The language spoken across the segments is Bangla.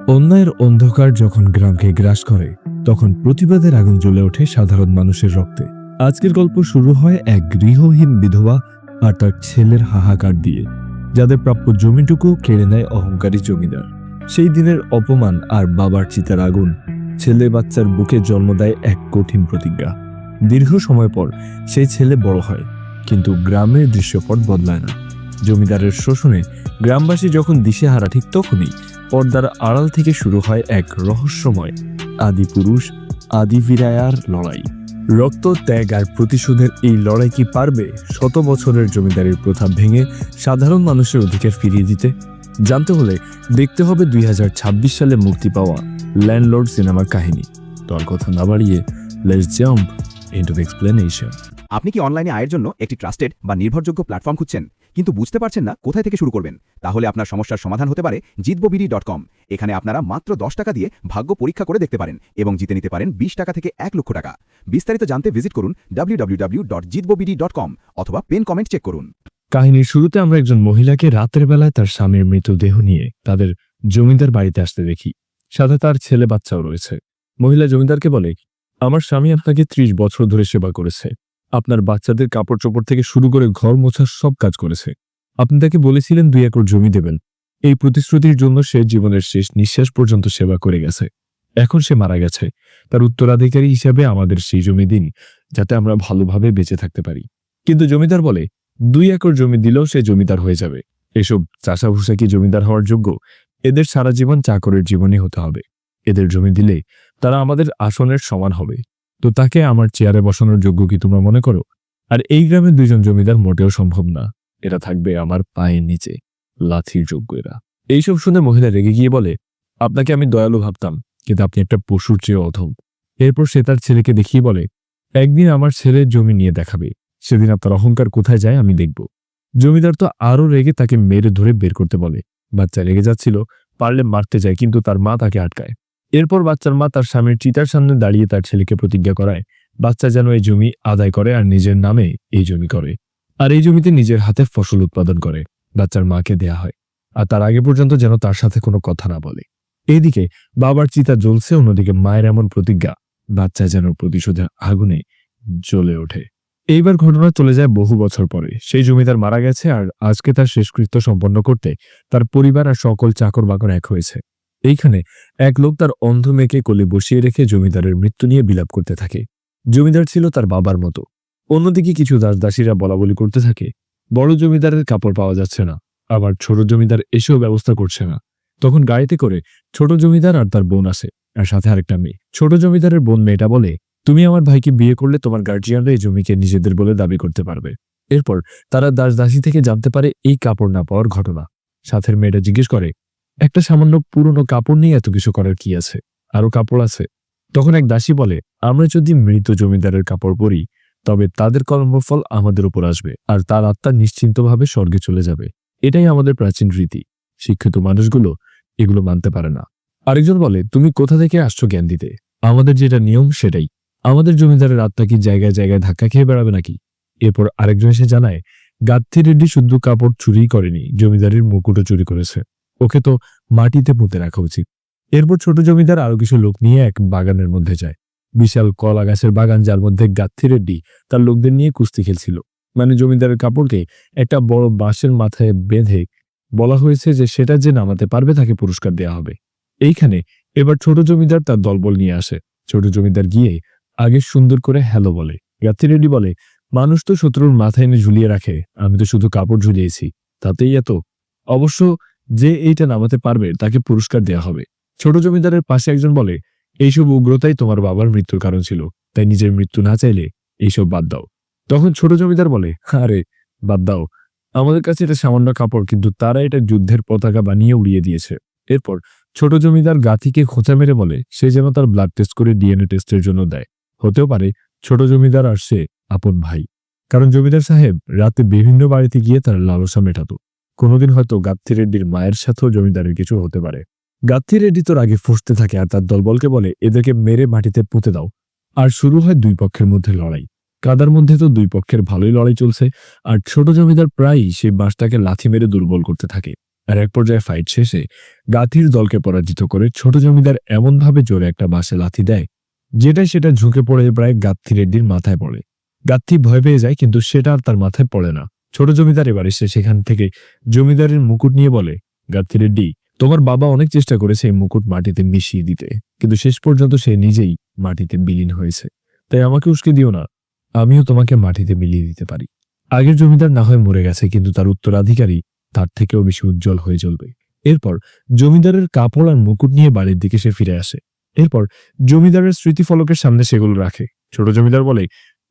অন্যায়ের অন্ধকার যখন গ্রামকে গ্রাস করে তখন প্রতিবাদের আগুন জ্বলে ওঠে সাধারণ মানুষের রক্তে। আজকের গল্প শুরু হয় এক গৃহহীন বিধবা আর তার ছেলের হাহাকার দিয়ে, যাদের প্রাপ্য জমিটুকু কেড়ে নেয় অহংকারী জমিদার। সেই দিনের অপমান আর বাবার চিতার আগুন ছেলে বাচ্চার বুকে জন্ম দেয় এক কঠিন প্রতিজ্ঞা। দীর্ঘ সময় পর সেই ছেলে বড় হয়, কিন্তু গ্রামের দৃশ্যপট বদলায় না। জমিদারের শোষণে গ্রামবাসী যখন দিশেহারা, ঠিক তখনই পর্দার আড়াল থেকে শুরু হয় এক রহস্যময় আদি পুরুষ আদি বিরায়ার লড়াই। রক্ত, ত্যাগ আর প্রতিশোধের এই লড়াই কি পারবে শত বছরের জমিদারির প্রথা ভেঙে সাধারণ মানুষের অধিকার ফিরিয়ে দিতে? জানতে হলে দেখতে হবে 2026 সালে মুক্তি পাওয়া ল্যান্ডলর্ড সিনেমার কাহিনী। তো আর কথা না বাড়িয়ে, let's jump into the explanation. আপনি কি অনলাইনে আয়ের জন্য একটি ট্রাস্টেড বা নির্ভরযোগ্য প্ল্যাটফর্ম খুঁজছেন, কিন্তু বুঝতে পারছেন না কোথায় থেকে শুরু করবেন? তাহলে আপনার সমস্যার সমাধান হতে পারে জিতববিডি.com। এখানে আপনারা মাত্র 10 টাকা দিয়ে ভাগ্য পরীক্ষা করে দেখতে পারেন এবং জিতে নিতে পারেন 20 টাকা থেকে 1 লক্ষ টাকা। বিস্তারিত জানতে ভিজিট করুন www.jitbobidi.com অথবা পেন কমেন্ট চেক করুন। কাহিনীর শুরুতে আমরা একজন মহিলাকে রাতের বেলায় তার স্বামীর মৃতদেহ নিয়ে তাদের জমিদার বাড়িতে আসতে দেখি। সাথে তার ছেলে বাচ্চাও রয়েছে। মহিলা জমিদারকে বলে, আমার স্বামী আপনাকে 30 বছর ধরে সেবা করেছে। আপনার বাচ্চাদের কাপড় চোপড় থেকে শুরু করে ঘর মোছার সব কাজ করেছে। আপনি তাকে বলেছিলেন 2 একর জমি দেবেন। এই প্রতিশ্রুতির জন্য সে জীবনের শেষ নিঃশ্বাস পর্যন্ত সেবা করে গেছে। এখন সে মারা গেছে, তার উত্তরাধিকারী হিসাবে আমাদের সেই জমি দিন, যাতে আমরা ভালোভাবে বেঁচে থাকতে পারি। কিন্তু জমিদার বলে, 2 একর জমি দিলেও সে জমিদার হয়ে যাবে। এসব চাষাভুষা কি জমিদার হওয়ার যোগ্য? এদের সারা জীবন চাকরের জীবনই হতে হবে। এদের জমি দিলে তারা আমাদের আসনের সমান হবে। তো তাকে আমার চেয়ারে বসানোর যোগ্য কি তোমরা মনে করো? আর এই গ্রামের 2 জন জমিদার মোটেও সম্ভব না। এরা থাকবে আমার পায়ের নিচে, লাথির যোগ্য এরা। এইসব শুনে মহিলা রেগে গিয়ে বলে, আপনাকে আমি দয়ালু ভাবতাম, কিন্তু আপনি একটা পশুর চেয়ে অধম। এরপর সে তার ছেলেকে দেখিয়ে বলে, একদিন আমার ছেলের জমি নিয়ে দেখাবে, সেদিন আপনার অহংকার কোথায় যায় আমি দেখব। জমিদার তো আরো রেগে তাকে মেরে ধরে বের করতে বলে। বাচ্চা রেগে যাচ্ছিল, পারলে মারতে যায়, কিন্তু তার মা তাকে আটকায়। এরপর বাচ্চার মা তার স্বামীর চিতার সামনে দাঁড়িয়ে তার ছেলেকে প্রতিজ্ঞা করায় বাচ্চা যেন এই জমি আদায় করে আর নিজের নামে এই জমি করে, আর এই জমিতে নিজের হাতে ফসল উৎপাদন করে। বাচ্চার মাকে দেয়া হয়, আর তার আগে পর্যন্ত যেন তার সাথে কোনো কথা না বলে। এইদিকে বাবার চিতা জ্বলছে, অন্যদিকে মায়ের এমন প্রতিজ্ঞা, বাচ্চা যেন প্রতিশোধের আগুনে জ্বলে ওঠে। এইবার ঘটনা চলে যায় বহু বছর পরে। সেই জমিদার মারা গেছে, আর আজকে তার শেষকৃত্য সম্পন্ন করতে তার পরিবার আর সকল চাকর বাকর এক হয়েছে। এইখানে এক লোক তার অন্ধ মেয়েকে কোলে বসিয়ে রেখে জমিদারের মৃত্যু নিয়ে বিলাপ করতে থাকে। জমিদার ছিল তার বাবার মতো। অন্যদিকে কিছু দাসদাসীরা বলাবলি করতে থাকে, বড় জমিদারের কাপড় পাওয়া যাচ্ছে না, আবার ছোট জমিদার এসেও ব্যবস্থা করছে না। তখন গাড়িতে করে ছোট জমিদার আর তার বোন আসে, আর সাথে আরেকটা মেয়ে। ছোট জমিদারের বোন মেয়েটা বলে, তুমি আমার ভাইকে বিয়ে করলে তোমার গার্জিয়ানরা এই জমিকে নিজেদের বলে দাবি করতে পারবে। এরপর তারা দাসদাসী থেকে জানতে পারে এই কাপড় না পাওয়ার ঘটনা। সাথের মেয়েটা জিজ্ঞেস করে, একটা সামান্য পুরনো কাপড় নিয়ে এত কিছু করার কি আছে? আরো কাপড় আছে। তখন এক দাসী বলে, আমরা যদি মৃত জমিদারের কাপড় পরি, তবে তাদের কর্মফল আমাদের উপর আসবে, আর তার আত্মা নিশ্চিন্তভাবে স্বর্গে চলে যাবে। এটাই আমাদের প্রাচীন রীতি। শিক্ষিত মানুষগুলো এগুলো মানতে পারে না। আরেকজন বলে, তুমি কোথা থেকে আসছো জ্ঞান দিতে? আমাদের যেটা নিয়ম সেটাই। আমাদের জমিদারের আত্মা কি জায়গায় জায়গায় ধাক্কা খেয়ে বেড়াবে নাকি? এরপর আরেকজন এসে জানায়, গাত্থি রেড্ডি শুধু কাপড় চুরি করেনি, জমিদারের মুকুটও চুরি করেছে। ওকে তো মাটিতে পুঁতে রাখা উচিত। এরপর ছোট জমিদার আরো কিছু লোক নিয়ে এক বাগানের মধ্যে যায়। বিশাল কলা গাছের বাগান, যার মধ্যে গাত্থি রেড্ডি তার লোকদের নিয়ে কুস্তি খেলছিল। মানে জমিদারের কাপড়কে একটা বড় বাঁশের মাথায় বেঁধে বলা হয়েছে যে সেটা যে নামাতে পারবে তাকে পুরস্কার দেয়া হবে। এইখানে এবার ছোট জমিদার তার দলবল নিয়ে আসে। ছোট জমিদার গিয়ে আগে সুন্দর করে হ্যালো বলে। গাত্থি রেড্ডি বলে, মানুষ তো শত্রুর মাথায় এনে ঝুলিয়ে রাখে, আমি তো শুধু কাপড় ঝুলিয়েছি, তাতেই এত? অবশ্য যে এইটা নামাতে পারবে তাকে পুরস্কার দেয়া হবে। ছোট জমিদারের পাশে একজন বলে, এইসব উগ্রতাই তোমার বাবার মৃত্যুর কারণ ছিল, তাই নিজের মৃত্যু না চাইলে এইসব বাদ দাও। তখন ছোট জমিদার বলে, আরে বাদ দাও, আমাদের কাছে এটা সামান্য কাপড়, কিন্তু তারা এটা যুদ্ধের পতাকা বানিয়ে উড়িয়ে দিয়েছে। এরপর ছোট জমিদার গাথিকে খোঁচা মেরে বলে সে যেন তার ব্লাড টেস্ট করে ডিএনএ টেস্টের জন্য দেয়। হতেও পারে ছোট জমিদার আর সে আপন ভাই, কারণ জমিদার সাহেব রাতে বিভিন্ন বাড়িতে গিয়ে তার লালসা মেটাতো। কোনোদিন হয়তো গাত্থি রেড্ডির মায়ের সাথেও জমিদারের কিছু হতে পারে। গাত্থি রেড্ডি তোর আগে ফুঁসতে থাকে আর তার দলবলকে বলে, এদেরকে মেরে মাটিতে পুঁতে দাও। আর শুরু হয় 2 পক্ষের মধ্যে লড়াই। কাদার মধ্যে তো 2 পক্ষের ভালোই লড়াই চলছে, আর ছোট জমিদার প্রায়ই সেই বাঁশটাকে লাথি মেরে দুর্বল করতে থাকে। আর এক পর্যায়ে ফাইট শেষে গাথির দলকে পরাজিত করে ছোট জমিদার এমনভাবে জোরে একটা বাঁশে লাথি দেয় যেটাই সেটা ঝুঁকে পড়ে প্রায় গাত্থি রেড্ডির মাথায় পড়ে। গাত্থি ভয় পেয়ে যায়, কিন্তু সেটা আর তার মাথায় পড়ে না। ছোট জমিদার এবার এসে সেখান থেকে জমিদারের মুকুট নিয়ে বলে, গাত্থি রেড্ডি, তোমার বাবা অনেক চেষ্টা করেছে এই মুকুট মাটিতে মিশিয়ে দিতে, কিন্তু শেষ পর্যন্ত সে নিজেই মাটিতে বিলীন হয়েছে। তাই আমাকে উস্কে দিও না, আমিও তোমাকে মাটিতে মিলিয়ে দিতে পারি। আগের জমিদার না হয় মরে গেছে, কিন্তু তার উত্তরাধিকারী তার থেকেও বেশি উজ্জ্বল হয়ে জ্বলবে। এরপর জমিদারের কাপড় আর মুকুট নিয়ে বাড়ির দিকে সে ফিরে আসে। এরপর জমিদারের স্মৃতিফলকের সামনে সেগুলো রাখে। ছোট জমিদার বলে,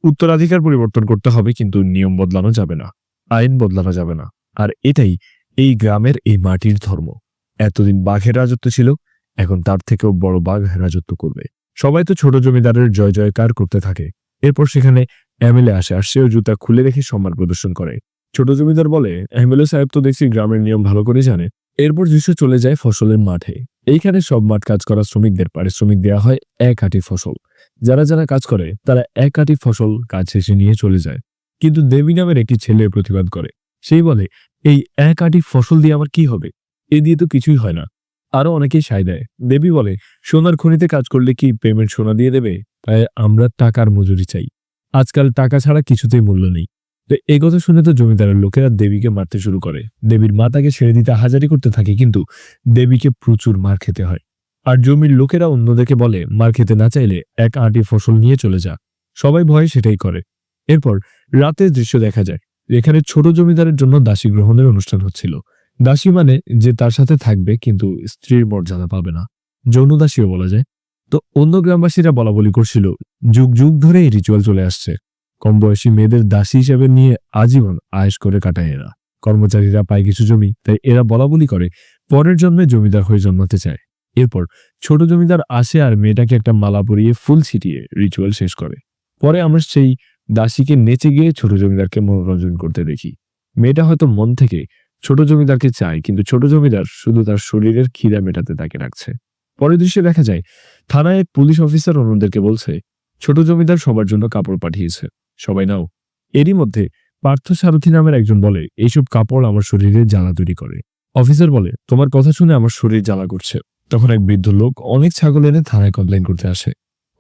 উত্তরাধিকার পরিবর্তন করতে হবে, কিন্তু নিয়ম বদলানো যাবে না, আইন বদলানো যাবে না। আর এটাই এই গ্রামের, এই মাটির ধর্ম। এতদিন বাঘের রাজত্ব ছিল, এখন তার থেকেও বড় বাঘ রাজত্ব করবে। সবাই তো ছোট জমিদারের জয় জয়কার করতে থাকে। এরপর সেখানে এমএলএ আসে, আর সেও জুতা খুলে রেখে সম্মান প্রদর্শন করে। ছোট জমিদার বলে, এমএলএ সাহেব তো দেখছি গ্রামের নিয়ম ভালো করে জানে। এরপর দৃশ্য চলে যায় ফসলের মাঠে। এইখানে সব মাঠ কাজ করা শ্রমিকদের পারিশ্রমিক দেওয়া হয় এক আঁটি ফসল। যারা যারা কাজ করে তারা এক আঁটি ফসল কাজ শেষে নিয়ে চলে যায়। কিন্তু দেবী নামের একটি ছেলে প্রতিবাদ করে। সেই বলে, এই এক আঁটি ফসল দিয়ে আমার কি হবে? এ দিয়ে তো কিছুই হয় না। আরো অনেকেই সায় দেয়। দেবী বলে, সোনার খনিতে কাজ করলে কি পেমেন্ট সোনা দিয়ে দেবে? তাই আমরা টাকার মজুরি চাই। আজকাল টাকা ছাড়া কিছুতেই মূল্য নেই। তো এই কথা শুনে তো জমিদারের লোকেরা দেবীকে মারতে শুরু করে। দেবীর মা তাকে ছেড়ে দিতে হাজারি করতে থাকে, কিন্তু দেবীকে প্রচুর মার খেতে হয়। আর জমির লোকেরা অন্যদেরকে বলে, মার খেতে না চাইলে এক আঁটি ফসল নিয়ে চলে যা। সবাই ভয়ে সেটাই করে। এরপর রাতের দৃশ্য দেখা যায়। এখানে ছোট জমিদারের জন্য দাসী গ্রহণের অনুষ্ঠান হচ্ছিল। দাসী মানে যে তার সাথে থাকবে, কিন্তু স্ত্রীর মর্যাদা পাবে না, যৌন দাসীও বলা যায়। তো অন্য গ্রামবাসীরা বলা বলি করছিল, যুগ যুগ ধরে এই রিচুয়াল চলে আসছে। কম বয়সী মেয়েদের দাসী হিসেবে নিয়ে আজীবন আয়েশ করে কাটায় এরা। কর্মচারীরা পায় কিছু জমি, তাই এরা বলা বলি করে পরের জন্মে জমিদার হয়ে জন্মাতে চায়। এরপর ছোট জমিদার আসে আর মেয়েটাকে একটা মালা পরিয়ে ফুল ছিটিয়ে রিচুয়াল শেষ করে। পরে আমরা সেই দাসীকে নেচে গিয়ে ছোট জমিদারকে মনোরঞ্জন করতে দেখি। মেয়েটা হয়তো মন থেকে ছোট জমিদারকে চায়, কিন্তু ছোট জমিদার শুধু তার শরীরের খিদা মেটাতে তাকে রাখছে। পরের দৃশ্যে দেখা যায় থানায় এক পুলিশ অফিসার অন্যদেরকে বলছে, ছোট জমিদার সবার জন্য কাপড় পাঠিয়েছে, সবাই নাও। এরই মধ্যে পার্থ সারথী নামের একজন বলে, এইসব কাপড় আমার শরীরে জ্বালা তৈরি করে। অফিসার বলে, তোমার কথা শুনে আমার শরীর জ্বালা করছে। তখন এক বৃদ্ধ লোক অনেক ছাগল এনে থানায় কমপ্লেন করতে আসে।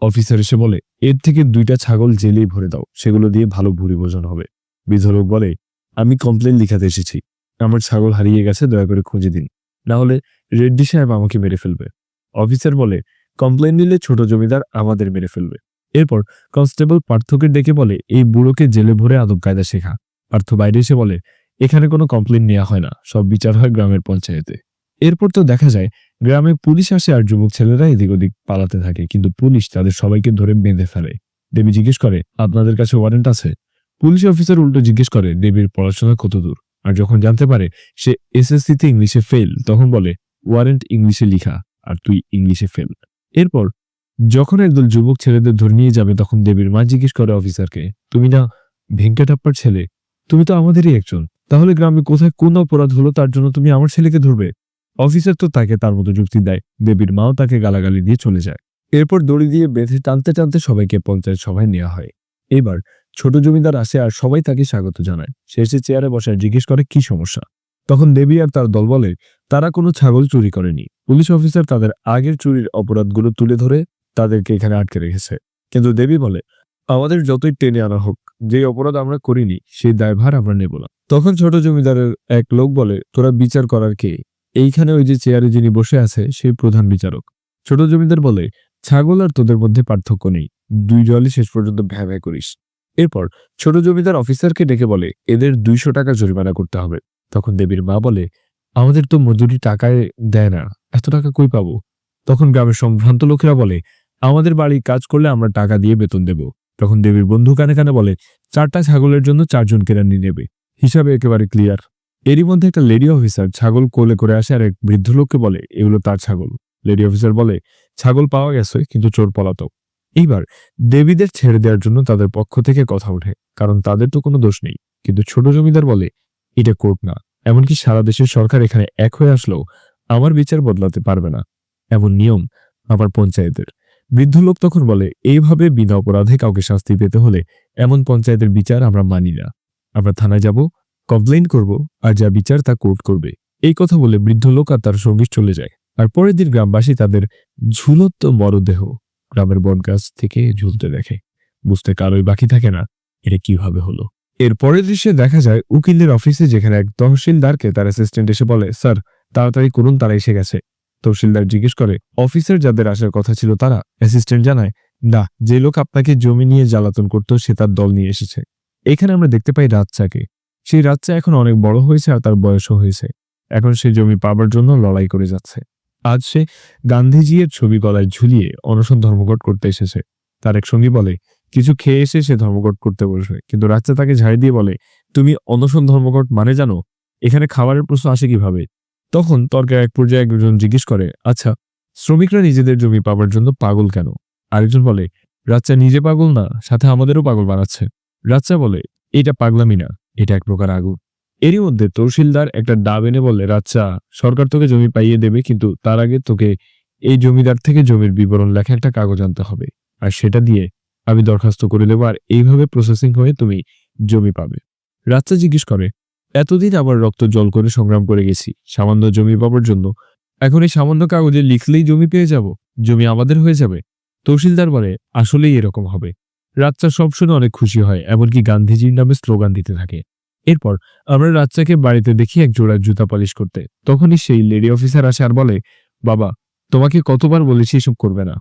অফিসার এসে বলে, এর থেকে 2টা ছাগল জেলেই ভরে দাও, সেগুলো দিয়ে ভালো ভুরি ভোজন হবে। বৃদ্ধ লোক বলে, আমি কমপ্লেন লিখাতে এসেছি, আমার ছাগল হারিয়ে গেছে, দয়া করে খুঁজে দিন, না হলে রেড্ডি সাহেব আমাকে মেরে ফেলবে। অফিসার বলে, কমপ্লেন নিলে ছোট জমিদার আমাদের মেরে ফেলবে। এরপর কনস্টেবল পার্থকে ডেকে বলে, এই বুড়োকে জেলে ভরে আদব কায়দা শেখা। পার্থ বাইরে এসে বলে, এখানে কোনো কমপ্লেন নেওয়া হয় না, সব বিচার হয় গ্রামের পঞ্চায়েতে। এরপর তো দেখা যায় গ্রামে পুলিশ আসে আর যুবক ছেলেরা এদিক ওদিক পালাতে থাকে, কিন্তু পুলিশ তাদের সবাইকে ধরে বেঁধে ফেলে। দেবী জিজ্ঞেস করে, আপনাদের কাছে ওয়ারেন্ট আছে? পুলিশ অফিসার উল্টো জিজ্ঞেস করে, দেবীর পড়াশোনা কত দূর? আর যখন জানতে পারে সে এসএসসিতে ইংলিশে ফেল, তখন বলে, ওয়ারেন্ট ইংলিশে লিখা, আর তুই ইংলিশে ফেল। এরপর যখন একদল যুবক ছেলেদের ধরে নিয়ে যাবে, তখন দেবীর মা জিজ্ঞেস করে অফিসারকে, তুমি না ভেঙ্কটাপ্পার ছেলে? তুমি তো আমাদেরই একজন, তাহলে গ্রামে কোথায় কোন অপরাধ হলো তার জন্য তুমি আমার ছেলেকে ধরবে? অফিসার তো তাকে তার মতো যুক্তি দেয়। দেবীর মাও তাকে গালাগালি দিয়ে চলে যায়। এরপর দড়ি দিয়ে বেঁধে টানতে টানতে সবাইকে পঞ্চায়েত সভায় নেওয়া হয়। এবার ছোট জমিদার আসে আর সবাই তাকে স্বাগত জানায়। সে এসে চেয়ারে বসে জিজ্ঞেস করে কি সমস্যা। তখন দেবী আর তার দল বলে, তারা কোনো ছাগল চুরি করেনি। পুলিশ অফিসার তাদের আগের চুরির অপরাধগুলো তুলে ধরে তাদেরকে এখানে আটকে রেখেছে। কিন্তু দেবী বলে, আমাদের যতই টেনে আনা হোক, যে অপরাধ আমরা করিনি সেই দায়ভার আমরা নেব না। তখন ছোট জমিদারের এক লোক বলে, তোরা বিচার করার কে? এইখানে ওই যে চেয়ারে যিনি বসে আছে সেই প্রধান বিচারক। ছোট জমিদার বলে, ছাগল আর তোদের মধ্যে পার্থক্য নেই, দুই জলই শেষ পর্যন্ত ভ্যা ভ্যা করিস। এরপর ছোট জমিদার অফিসারকে ডেকে বলে, এদের 200 টাকা জরিমানা করতে হবে। তখন দেবীর মা বলে, আমাদের তো মজুরি টাকায় দেয় না, এত টাকা কই পাবো? তখন গ্রামের সম্ভ্রান্ত লোকেরা বলে, আমাদের বাড়ি কাজ করলে আমরা টাকা দিয়ে বেতন দেব। তখন দেবীর বন্ধু কানে কানে বলে, 4টা ছাগলের জন্য 4 জন কেরানি নেবে, হিসাবে একেবারে ক্লিয়ার। এরই মধ্যে একটা লেডি অফিসার ছাগল কোলে করে আসে আর এক বৃদ্ধ লোককে বলে, এগুলো তার ছাগল। লেডি অফিসার বলে, ছাগল পাওয়া গেছে, কিন্তু চোর পলাতক। এইবার দেবীদের ছেড়ে দেওয়ার জন্য তাদের পক্ষ থেকে কথা ওঠে, কারণ তাদের তো কোনো দোষ নেই। কিন্তু ছোট জমিদার বলে, এটা কোর্ট না, এমনকি সারা দেশের সরকার এখানে এক হয়ে আসলেও আমার বিচার বদলাতে পারবে না, এমন নিয়ম আমার পঞ্চায়েতের। বৃদ্ধ লোক তখন বলে, এইভাবে বিনা অপরাধে কাউকে শাস্তি পেতে হলে এমন পঞ্চায়েতের বিচার আমরা মানি না। আমরা থানায় যাব, কমপ্লেইন করব, আর যা বিচার তা কোর্ট করবে। এই কথা বলে বৃদ্ধ লোক আর তার সঙ্গী চলে যায়। আর পরের দিন গ্রামবাসী তাদের ঝুলন্ত মরদেহ গ্রামের বটগাছ থেকে ঝুলতে দেখে। বুঝতে কারোই বাকি থাকে না এটা কিভাবে হলো। এর পরের দৃশ্যে দেখা যায় উকিলের অফিসে, যেখানে এক তহসিলদারকে তার অ্যাসিস্ট্যান্ট এসে বলে, স্যার তাড়াতাড়ি করুন, তারা এসে গেছে। তহসিলদার জিজ্ঞেস করে, অফিসার যাদের আসার কথা ছিল তারা? অ্যাসিস্ট্যান্ট জানায়, না, যে লোক আপনাকে জমি নিয়ে জ্বালাতন করতো সে তার দল নিয়ে এসেছে। এখানে আমরা দেখতে পাই রাচ্চাকে। সেই রাচ্চা এখন অনেক বড় হয়েছে আর তার বয়সও হয়েছে। এখন সে জমি পাবার জন্য লড়াই করে যাচ্ছে। আজ সে গান্ধীজির ছবি গলায় ঝুলিয়ে অনশন ধর্মঘট করতে এসেছে। তার এক সঙ্গী বলে, কিছু খেয়ে এসে সে ধর্মঘট করতে বসবে, কিন্তু রাচ্চা তাকে ঝাড়ি দিয়ে বলে, তুমি অনশন ধর্মঘট মানে জানো? এখানে খাবারের প্রশ্ন আসে কিভাবে? তখন তর্কের এক পর্যায়ে একজন জিজ্ঞেস করে, আচ্ছা, শ্রমিকরা নিজেদের জমি পাবার জন্য পাগল কেন? আরেকজন বলে, রাচ্চা নিজে পাগল না, সাথে আমাদেরও পাগল বানাচ্ছে। রাচ্চা বলে, এটা পাগলামি না, এটা এক প্রকার আগুন। এরই মধ্যে তহসিলদার একটা ডাব এনে বলে, রাচ্চা, সরকার তোকে জমি পাইয়ে দেবে, কিন্তু তার আগে তোকে এই জমিদার থেকে জমির বিবরণ লেখা একটা কাগজ আনতে হবে, আর সেটা দিয়ে আমি দরখাস্ত করে দেবো, আর এইভাবে প্রসেসিং হয়ে তুমি জমি পাবে। রাচ্চা জিজ্ঞেস করে, এতদিন আমার রক্ত জল করে সংগ্রাম করে গেছি সামান্য জমি পাবার জন্য, এখন এই সামান্য কাগজে লিখলেই জমি পেয়ে যাব, জমি আমাদের হয়ে যাবে? তহসিলদার বলে, আসলেই এরকম হবে। রাচ্চা সব শুনে অনেক খুশি হয়, এমনকি গান্ধীজির নামে স্লোগান দিতে থাকে। এরপর আমরা রাচ্চাকে বাড়িতে দেখি এক জোড়া জুতা পালিশ করতে। তখনই সেই লেডি অফিসার আসে আর বলে, বাবা, তোমাকে কতবার বলেছি এসব করবে না।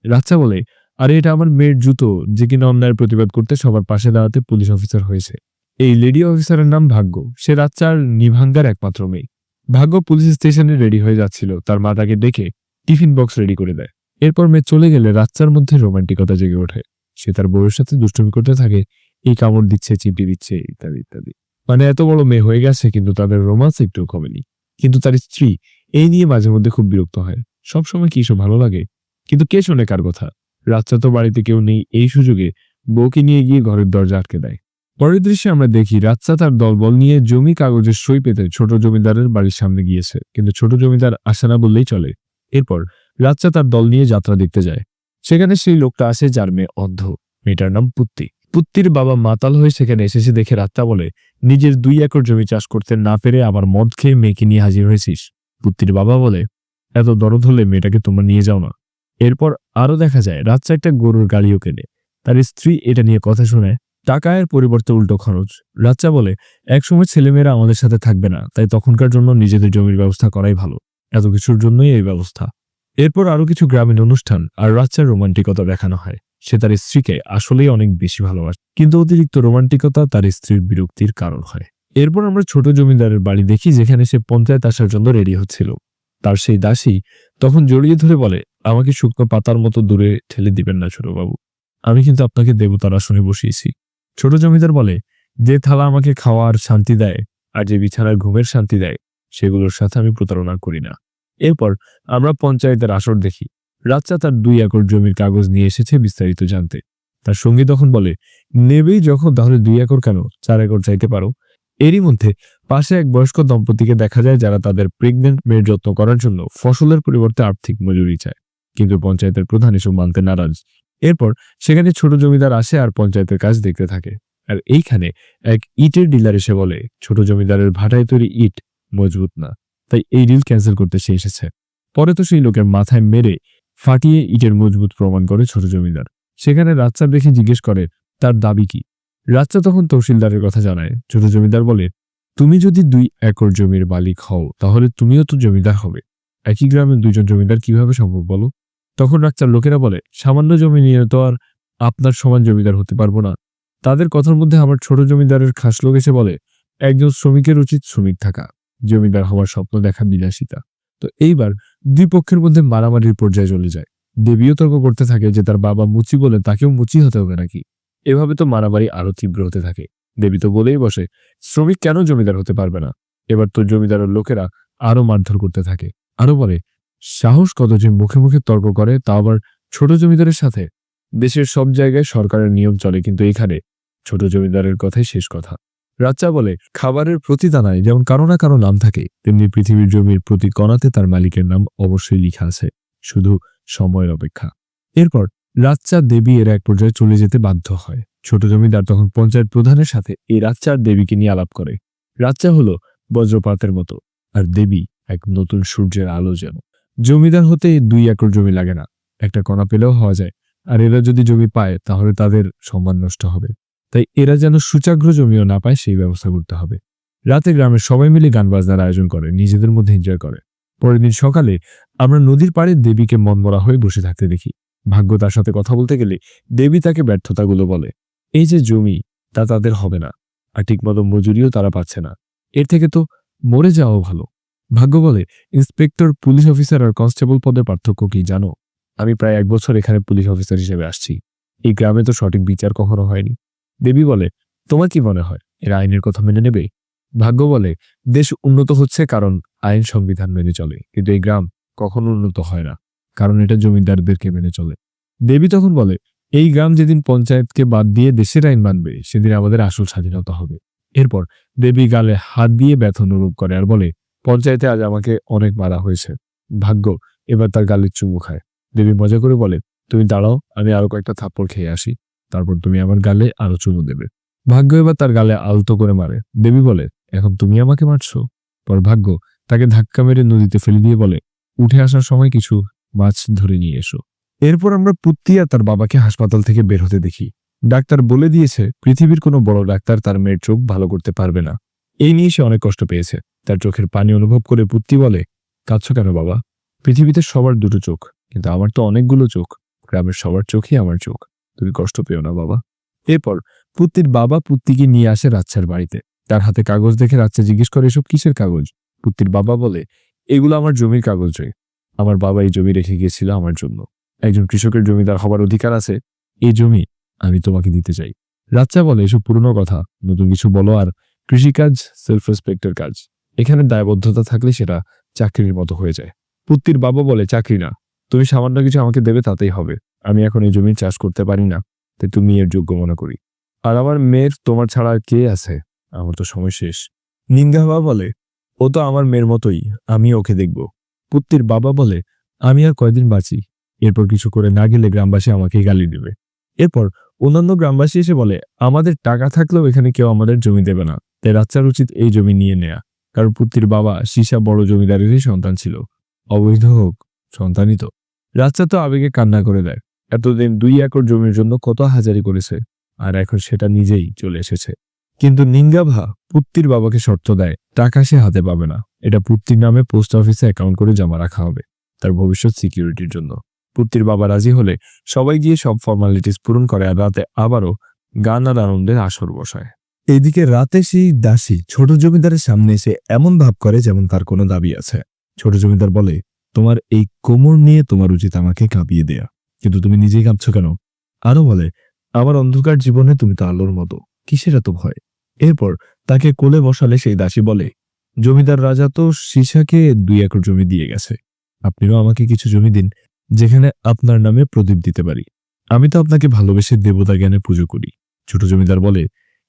রাচ্চা বলে, আরে এটা আমার মেয়ের জুতো, যে কিনা অন্যায়ের প্রতিবাদ করতে সবার পাশে দাঁড়াতে পুলিশ অফিসার হয়েছে। এই লেডি অফিসারের নাম ভাগ্য। সে রাচ্চার নিভাঙ্গার একমাত্র মেয়ে। ভাগ্য পুলিশ স্টেশনে রেডি হয়ে যাচ্ছিল, তার মা তাকে ডেকে টিফিন বক্স রেডি করে দেয়। এরপর মেয়ে চলে গেলে রাচ্চার মধ্যে রোমান্টিকতা জেগে ওঠে। সে তার বউয়ের সাথে দুষ্টুমি করতে থাকে, এই কামড় দিচ্ছে, চিপটি দিচ্ছে, ইত্যাদি ইত্যাদি। মানে এত বড় মেয়ে হয়ে গেছে, কিন্তু তাদের রোমান্স একটু কমেনি। কিন্তু তার স্ত্রী এই নিয়ে মাঝে মধ্যে খুব বিরক্ত হয়। সবসময় কি সব ভালো লাগে? কিন্তু কে শোনে কার কথা? রাচ্চা তো বাড়িতে কেউ নেই, এই সুযোগে বউকে নিয়ে গিয়ে ঘরের দরজা আটকে দেয়। পরের দৃশ্যে আমরা দেখি রাচ্চা তার দলবল নিয়ে জমি কাগজের সই পেতে ছোট জমিদারের বাড়ির সামনে গিয়েছে, কিন্তু ছোট জমিদার আসে না বললেই চলে। এরপর রাচ্চা তার দল নিয়ে যাত্রা দেখতে যায়। সেখানে সেই লোকটা আসে যার মেয়ে অন্ধ। মেয়েটার নাম পুত্তি। পুত্তির বাবা মাতাল হয়ে সেখানে এসেছে দেখে রাচ্চা বলে, নিজের 2 একর জমি চাষ করতে না পেরে আবার মদ খেয়ে মেয়েকে নিয়ে হাজির হয়েছিস। পুত্তির বাবা বলে, এত দরদ হলে মেয়েটাকে তোমরা নিয়ে যাও না। এরপর আরো দেখা যায় রাচ্চা একটা গরুর গাড়িও কেনে। তার স্ত্রী এটা নিয়ে কথা শুনে টাকায়ের পরিবর্তে উল্টো খরচ। রাচ্চা বলে, একসময় ছেলেমেয়েরা আমাদের সাথে থাকবে না, তাই তখনকার জন্য নিজেদের জমির ব্যবস্থা করাই ভালো। এত কিছুর জন্যই এই ব্যবস্থা। এরপর আরো কিছু গ্রামীণ অনুষ্ঠান আর রাচ্চার রোমান্টিকতা দেখানো হয়। সে তার স্ত্রীকে আসলেই অনেক বেশি ভালোবাসে, কিন্তু অতিরিক্ত রোমান্টিকতা তার স্ত্রীর বিরক্তির কারণ হয়। এরপর আমরা ছোট জমিদারের বাড়ি দেখি, যেখানে সে পঞ্চায়েত আসার জন্য রেডি হচ্ছিল। তার সেই দাসী তখন জড়িয়ে ধরে বলে, আমাকে শুকনো পাতার মতো দূরে ঠেলে দিবেন না ছোটবাবু, আমি কিন্তু আপনাকে দেবতার আসনে বসিয়েছি। ছোট জমিদার বলে, যে থালা আমাকে খাওয়ার শান্তি দেয় আর যে বিছানার ঘুমের শান্তি দেয়, সেগুলোর সাথে আমি প্রতারণা করি না। এরপর আমরা পঞ্চায়েতের আসর দেখি। রাচ্চা তার 2 একর জমির কাগজ নিয়ে এসেছে বিস্তারিত জানতে। তার সঙ্গী তখন বলে, নেবেই যখন তাহলে 2 একর কেন, 4 একর চাইতে পারো। এরই মধ্যে পাশে এক বয়স্ক দম্পতিকে দেখা যায়, যারা তাদের প্রেগনেন্ট মেয়ের যত্ন করার জন্য ফসলের পরিবর্তে আর্থিক মজুরি চায়, কিন্তু পঞ্চায়েতের প্রধান এসব মানতে নারাজ। এরপর সেখানে ছোট জমিদার আসে আর পঞ্চায়েতের কাজ দেখতে থাকে। আর এইখানে এক ইটের ডিলার এসে বলে, ছোট জমিদারের ভাটায় তৈরি ইট মজবুত না, তাই এই ডিল ক্যান্সেল করতে সে এসেছে। পরে তো সেই লোকের মাথায় মেরে ফাটিয়ে ইটের মজবুত প্রমাণ করে ছোট জমিদার। সেখানে রাচ্চা দেখে জিজ্ঞেস করে তার দাবি কি। রাচ্চা তখন তহসিলদারের কথা জানায়। ছোট জমিদার বলে, তুমি যদি 2 একর জমির মালিক হও, তাহলে তুমিও তো জমিদার হবে। একই গ্রামে 2 জন জমিদার কিভাবে সম্ভব বলো? তখন রাচ্চার লোকেরা বলে, সামান্য জমি নিয়ে তো আর আপনার সমান জমিদার হতে পারবো না। তাদের কথার মধ্যে আমার ছোট জমিদারের খাস লোক এসে বলে, একজন শ্রমিকের উচিত শ্রমিক থাকা, জমিদার হওয়ার স্বপ্ন দেখা বিলাসিতা। তো এইবার 2 পক্ষের মধ্যে মারামারির পর্যায়ে চলে যায়। দেবীও তর্ক করতে থাকে যে তার বাবা মুচি বলে তাকেও মুচি হতে হবে নাকি। এভাবে তো মারামারি আরো তীব্র হতে থাকে। দেবী তো বলেই বসে, শ্রমিক কেন জমিদার হতে পারবে না। এবার তো জমিদারের লোকেরা আরো মারধর করতে থাকে। আরো বলে, সাহস কত যে মুখে মুখে তর্ক করে, তা আবার ছোট জমিদারের সাথে। দেশের সব জায়গায় সরকারের নিয়ম চলে, কিন্তু এখানে ছোট জমিদারের কথাই শেষ কথা। রাচ্চা বলে, খাবারের প্রতি দানায় যেমন কারো না কারো নাম থাকে, তেমনি পৃথিবীর জমির প্রতি কণাতে তার মালিকের নাম অবশ্যই লেখা আছে, শুধু সময়ের অপেক্ষা। এরপর রাচ্চা দেবী এর এক পর্যায়ে চলে যেতে বাধ্য হয়। ছোট জমিদার তখন পঞ্চায়েত প্রধানের সাথে এই রাচ্চা আর দেবীকে নিয়ে আলাপ করে। রাচ্চা হলো বজ্রপাতের মতো, আর দেবী এক নতুন সূর্যের আলো যেন। জমিদার হতে 2 একর জমি লাগে না, একটা কণা পেলেও হওয়া যায়। আর এরা যদি জমি পায় তাহলে তাদের সম্মান নষ্ট হবে। তাই এরা যেন সুচাগ্র জমিও না পায় সেই ব্যবস্থা করতে হবে। রাতে গ্রামের সবাই মিলে গান বাজনার আয়োজন করে, নিজেদের মধ্যে এনজয় করে। পরের দিন সকালে আমরা নদীর পাড়ে দেবীকে মনমরা হয়ে বসে থাকতে দেখি। ভাগ্য তার সাথে কথা বলতে গেলে দেবী তাকে ব্যর্থতাগুলো বলে। এই যে জমি, তা তাদের হবে না, আর ঠিকমতো মজুরিও তারা পাচ্ছে না। এর থেকে তো মরে যাওয়া ভালো। ভাগ্য বলে, ইন্সপেক্টর, পুলিশ অফিসার আর কনস্টেবল পদের পার্থক্য কি জানো? আমি প্রায় 1 বছর এখানে পুলিশ অফিসার হিসেবে আসছি। এই গ্রামে তো সঠিক বিচার কখনো হয়নি। দেবী বলে, তোমার কি মনে হয় এরা আইনের কথা মেনে নেবে? ভাগ্য বলে, দেশ উন্নত হচ্ছে কারণ আইন সংবিধান মেনে চলে, কিন্তু এই গ্রাম কখনো উন্নত হয় না, কারণ এটা জমিদারদেরকে মেনে চলে। দেবী তখন বলে, এই গ্রাম যেদিন পঞ্চায়েতকে বাদ দিয়ে দেশের আইন মানবে সেদিন আমাদের আসল স্বাধীনতা হবে। এরপর দেবী গালে হাত দিয়ে ব্যথা অনুভব করে আর বলে, পঞ্চায়েতে আজ আমাকে অনেক মারা হয়েছে। ভাগ্য এবার তার গালের চুমু খায়। দেবী মজা করে বলে, তুমি দাঁড়াও, আমি আরো কয়েকটা থাপ্পড় খেয়ে আসি, তারপর তুমি আমার গালে আরো চুমু দেবে। ভাগ্য এবার তার গালে আলতো করে মারে। দেবী বলে, এখন তুমি আমাকে মারছো? পর ভাগ্য তাকে ধাক্কা মেরে নদীতে ফেলে দিয়ে বলে, উঠে আসার সময় কিছু মাছ ধরে নিয়ে এসো। এরপর আমরা পুত্তি আর তার বাবাকে হাসপাতাল থেকে বের হতে দেখি। ডাক্তার বলে দিয়েছে পৃথিবীর কোনো বড় ডাক্তার তার মেয়ের চোখ ভালো করতে পারবে না। এই নিয়ে সে অনেক কষ্ট পেয়েছে। তার চোখের পানি অনুভব করে পুত্তি বলে, কাঁদছো কেন বাবা? পৃথিবীতে সবার 2টো চোখ, কিন্তু আমার তো অনেকগুলো চোখ। গ্রামের সবার চোখই আমার চোখ। তুমি কষ্ট পেও না বাবা। এরপর পুত্তির বাবা পুত্তিকে নিয়ে আসে রাচ্চার বাড়িতে। তার হাতে কাগজ দেখে রাচ্চা জিজ্ঞেস করে, এসব কিসের কাগজ? পুত্তির বাবা বলে, এগুলো আমার জমির কাগজ রে। আমার বাবা এই জমি রেখে গিয়েছিল আমার জন্য। একজন কৃষকের জমিদার হবার অধিকার আছে, এই জমি আমি তোমাকে দিতে চাই। রাচ্চা বলে, এসব পুরনো কথা, নতুন কিছু বলো। আর কৃষিকাজ সেলফ রেসপেক্টের কাজ, এখানে দায়বদ্ধতা থাকলে সেটা চাকরির মতো হয়ে যায়। পুত্তির বাবা বলে, চাকরি না, তুমি সামান্য কিছু আমাকে দেবে তাতেই হবে। আমি এখন এই জমি চাষ করতে পারি না, তাই তুমি এর যোগ্য মনে করি। আর আমার মেয়ের তোমার ছাড়া আর কে আছে? আমার তো সময় শেষ। নিঙ্গাবা বলে, ও তো আমার মেয়ের মতোই, আমি ওকে দেখব। পুত্তির বাবা বলে, আমি আর কয়দিন বাঁচি, এরপর কিছু করে না গেলে গ্রামবাসী আমাকে গালি দেবে। এরপর অন্যান্য গ্রামবাসী এসে বলে, আমাদের টাকা থাকলেও এখানে কেউ আমাদের জমি দেবে না, তাই রাচ্চার উচিত এই জমি নিয়ে নেয়া। কারণ পুত্তির বাবা সীসা বড় জমিদারেরই সন্তান ছিল। অবৈধ হোক, সন্তানই তো। রাচ্চা তো আবেগে কান্না করে দেয়। এতদিন 2 একর জমির জন্য কত হাজারি করেছে, আর এখন সেটা নিজেই চলে এসেছে। কিন্তু নিঙ্গাভা পুত্তির বাবাকে শর্ত দেয়, টাকা সে হাতে পাবে না, এটা পুত্তির নামে পোস্ট অফিসে অ্যাকাউন্ট করে জমা রাখা হবে, তার ভবিষ্যৎ সিকিউরিটির জন্য। পুত্তির বাবা রাজি হলে সবাই গিয়ে সব ফর্মালিটিস পূরণ করে, আর রাতে আবারও গান আর আনন্দের আসর বসায়। এদিকে রাতে সেই দাসী ছোট জমিদারের সামনে এসে এমন ভাব করে যেমন তার কোনো দাবি আছে। ছোট জমিদার বলে, তোমার এই কোমর নিয়ে তোমার উচিত আমাকে কাঁপিয়ে দেয়া, কিন্তু তুমি নিজেই কাঁপছো কেন? আরো বলে, আমার অন্ধকার জীবনে তুমি তো আলোর মতো, কিসের এত ভয়? এরপর তাকে কোলে বসালে সেই দাসী বলে, জমিদার রাজা তো সীসাকে 2 একর জমি দিয়ে গেছে, আপনিও আমাকে কিছু জমি দিন যেখানে আপনার নামে প্রদীপ দিতে পারি। আমি তো আপনাকে ভালোবেসে দেবতা জ্ঞানে পুজো করি। ছোট জমিদার বলে,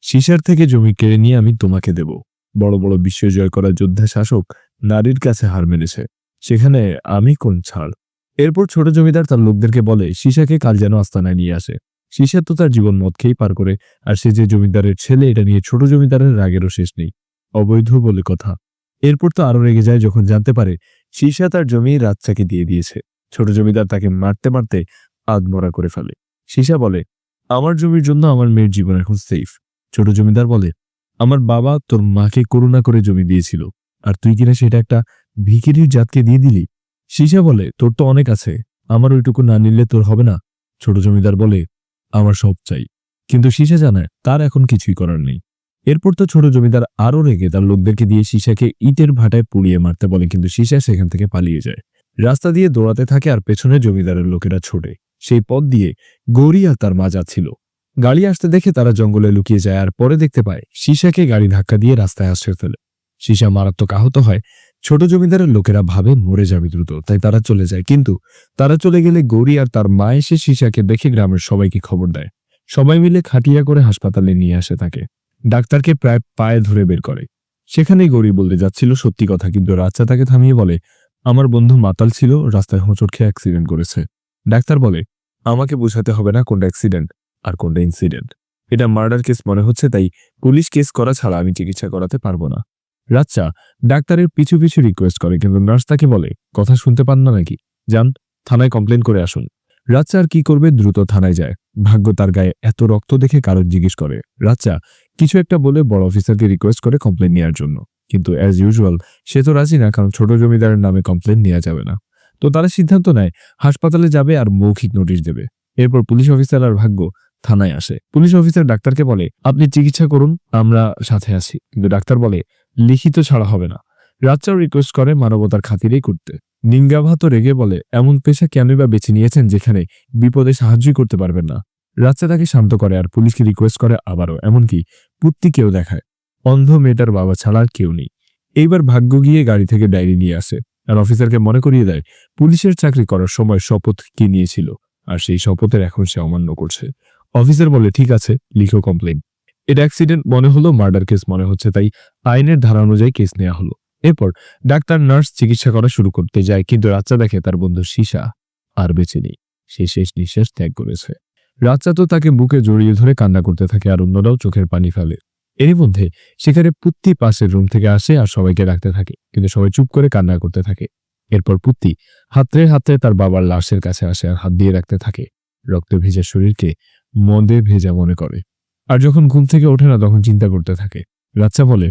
সীসার থেকে জমি কেড়ে নিয়ে আমি তোমাকে দেব। বড় বড় বিশ্ব জয় করা যোদ্ধা শাসক নারীর কাছে হার মেরেছে, সেখানে আমি কোন ছাড়? এরপর ছোট জমিদার তার লোকদেরকে বলে, সীসাকে কাল যেন আস্তানায় নিয়ে আসে। সীসা তো তার জীবন মদ খেয়েই পার করে, আর সে যে জমিদারের ছেলে এটা নিয়ে ছোট জমিদারের রাগেরও শেষ নেই। অবৈধ বলে কথা। এরপর তো আরো রেগে যায় যখন জানতে পারে সীসা তার জমি রাচ্চাকে দিয়ে দিয়েছে। ছোট জমিদার তাকে মারতে মারতে আধমরা করে ফেলে। সীসা বলে, আমার জমির জন্য আমার মেয়ের জীবন এখন সেফ। ছোট জমিদার বলে, আমার বাবা তোর মাকে করুণা করে জমি দিয়েছিল, আর তুই কিনা সেটা একটা ভিখিরির জাতকে দিয়ে দিলি। সীসা বলে, তোর তো অনেক আছে, আমার ওইটুকু না নিলে তোর হবে না। ছোট জমিদার বলে, আমার সব চাই। কিন্তু সীসা জানায় তার এখন কিছুই করার নেই। এরপর তো ছোট জমিদার আরো রেগে তার লোকদেরকে দিয়ে সীসাকে ইটের ভাটায় পুড়িয়ে মারতে বলে, কিন্তু সীসা সেখান থেকে পালিয়ে যায়। রাস্তা দিয়ে দৌড়াতে থাকে আর পেছনে জমিদারের লোকেরা ছোটে। সেই পথ দিয়ে গৌরী আর তার মা যাচ্ছিল। গাড়ি আসতে দেখে তারা জঙ্গলে লুকিয়ে যায়, আর পরে দেখতে পায় সীসাকে গাড়ি ধাক্কা দিয়ে রাস্তায় আশ্রয় ফেলে। সীসা মারাত্মক আহত হয়। ছোট জমিদারের লোকেরা ভাবে মরে যাবে দ্রুত, তাই তারা চলে যায়। কিন্তু তারা চলে গেলে গৌরী আর তার মা এসে সীসাকে দেখে গ্রামের সবাইকে খবর দেয়। সবাই মিলে খাটিয়া করে হাসপাতালে নিয়ে আসে তাকে। ডাক্তারকে প্রায় পায়ে ধরে বের করে। সেখানেই গৌরী বলতে যাচ্ছিল সত্যি কথা, কিন্তু রাচ্চা তাকে থামিয়ে বলে, আমার বন্ধু মাতাল ছিল, রাস্তায় হোঁচট খেয়ে অ্যাক্সিডেন্ট করেছে। ডাক্তার বলে, আমাকে বোঝাতে হবে না কোনটা অ্যাক্সিডেন্ট আর কোনটা ইনসিডেন্ট। এটা মার্ডার কেস মনে হচ্ছে, তাই পুলিশ কেস করা ছাড়া আমি চিকিৎসা করাতে পারবো না। রাচ্চা ডাক্তারের পিছু পিছু রিকোয়েস্ট করে, কিন্তু নার্স তাকে বলে কথা শুনতে পান না নাকি, যান থানায় কমপ্লেন করে আসুন। রাচ্চা আর কি করবে, দ্রুত থানায় যায়। ভাগ্য তার গায়ে এত রক্ত দেখে কারণ জিজ্ঞেস করে। রাচ্চা কিছু একটা বলে বড় অফিসারকে রিকোয়েস্ট করে কমপ্লেন নেওয়ার জন্য, কিন্তু অ্যাজ ইউজুয়াল সে তো রাজি না, কারণ ছোট জমিদারের নামে কমপ্লেন নেওয়া যাবে না। তো তারা সিদ্ধান্ত নেয় হাসপাতালে যাবে আর মৌখিক নোটিশ দেবে। এরপর পুলিশ অফিসার আর ভাগ্য থানায় আসে। পুলিশ অফিসার ডাক্তারকে বলে, আপনি চিকিৎসা করুন, আমরা সাথে আছি। কিন্তু ডাক্তার বলে, লিখিত ছাড়া হবে না। রাচ্চাও রিকোয়েস্ট করে মানবতার খাতিরেই করতে। নিঙ্গাভা তো রেগে বলে, এমন পেশা কেনই বা বেছে নিয়েছেন যেখানে বিপদে সাহায্যই করতে পারবেন না। রাচ্চা তাকে শান্ত করে আর পুলিশকে রিকোয়েস্ট করে আবারও, এমনকি পুত্তিকেও দেখায়। অন্ধ মেয়েটার বাবা ছাড়া আর কেউ নেই। এইবার ভাগ্য গিয়ে গাড়ি থেকে ডায়েরি নিয়ে আসে আর অফিসারকে মনে করিয়ে দেয় পুলিশের চাকরি করার সময় শপথ কি নিয়েছিল, আর সেই শপথের এখন সে অমান্য করছে। অফিসার বলে, ঠিক আছে, লিখো কমপ্লেন। এটা অ্যাক্সিডেন্ট মনে হলো, মার্ডার কেস মনে হচ্ছে, তাই আইনের ধারা অনুযায়ী কেস নেওয়া হলো। এরপর ডাক্তার নার্স চিকিৎসা করা শুরু করতে যায়, কিন্তু রাচ্চা দেখে তার বন্ধু সীসা আর বেঁচে নেই। সে শেষ নিঃশ্বাস ত্যাগ করেছে। রাচ্চা তো তাকে বুকে জড়িয়ে ধরে কান্না করতে থাকে আর অন্যরাও চোখের পানি ফেলে। এরই মধ্যে সেখানে পুত্তি পাশের রুম থেকে আসে আর সবাইকে ডাকতে থাকে, কিন্তু সবাই চুপ করে কান্না করতে থাকে। এরপর পুত্তি হাতড়ে হাতড়ে তার বাবার লাশের কাছে আসে আর হাত দিয়ে রাখতে থাকে। রক্তে ভেজা শরীরকে মদে ভেজা মনে করে। আর যখন ঘুম থেকে ওঠে না তখন চিন্তা করতে থাকে। রাচ্চা বলে,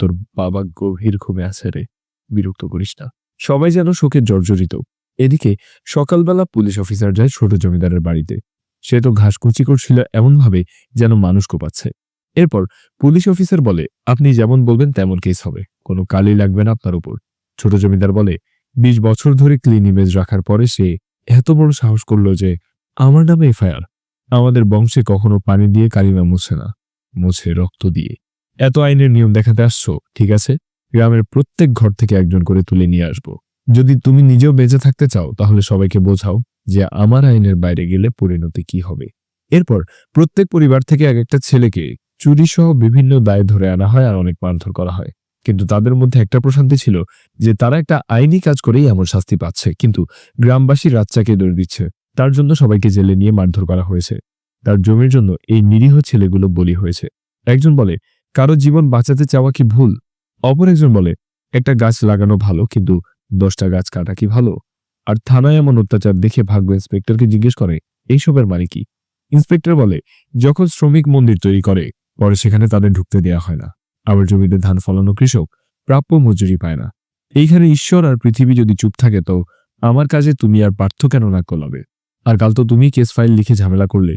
তোর বাবা গভীর ঘুমে আছে রে, বিরক্ত করিস না। সবাই যেন শোকে জর্জরিত। এদিকে সকালবেলা পুলিশ অফিসার যায় ছোট জমিদারের বাড়িতে। সে তো ঘাস কুচি করছিল এমনভাবে যেন মানুষ কোপাচ্ছে। এরপর পুলিশ অফিসার বলে, আপনি যেমন বলবেন তেমন কেস হবে, কোনো কালি লাগবে না আপনার উপর। ছোট জমিদার বলে, 20 বছর ধরে ক্লিন ইমেজ রাখার পরে সে এত বড় সাহস করলো যে আমার নামে এফআইআর। আমাদের বংশে কখনো পানি দিয়ে কালিমা মুছে না, মুছে রক্ত দিয়ে। এত আইনের নিয়ম দেখাতে আসছো, ঠিক আছে, গ্রামের প্রত্যেক ঘর থেকে একজন করে তুলে নিয়ে আসবো। যদি তুমি নিজেও বেঁচে থাকতে চাও তাহলে সবাইকে বোঝাও যে আমার আইনের বাইরে গেলে পরিণতি কি হবে। এরপর প্রত্যেক পরিবার থেকে এক একটা ছেলেকে চুরি সহ বিভিন্ন দায় ধরে আনা হয় আর অনেক মারধর করা হয়। কিন্তু তাদের মধ্যে একটা প্রশান্তি ছিল যে তারা একটা আইনি কাজ করেই এমন শাস্তি পাচ্ছে, কিন্তু গ্রামবাসী রাচ্চাকে দৌড় দিচ্ছে। তার জন্য সবাইকে জেলে নিয়ে মারধর করা হয়েছে। তার জমির জন্য এই নিরীহ ছেলেগুলো বলি হয়েছে। একজন বলে, কারো জীবন বাঁচাতে চাওয়া কি ভুল? অপর একজন বলে, একটা গাছ লাগানো ভালো, কিন্তু 10টা গাছ কাটা কি ভালো? আর থানায় এমন অত্যাচার দেখে ভাগ্য ইন্সপেক্টরকে জিজ্ঞেস করে, এইসবের মানে কি? ইন্সপেক্টর বলে, যখন শ্রমিক মন্দির তৈরি করে পরে সেখানে তাদের ঢুকতে দেওয়া হয় না। আবার জমিতে ধান ফলানো কৃষক প্রাপ্য মজুরি পায় না। এইখানে ঈশ্বর আর পৃথিবী যদি চুপ থাকে তো আমার কাজে তুমি আর পার্থ কেন না কলাবে? আর কাল তো তুমি কেস ফাইল লিখে ঝামেলা করলে।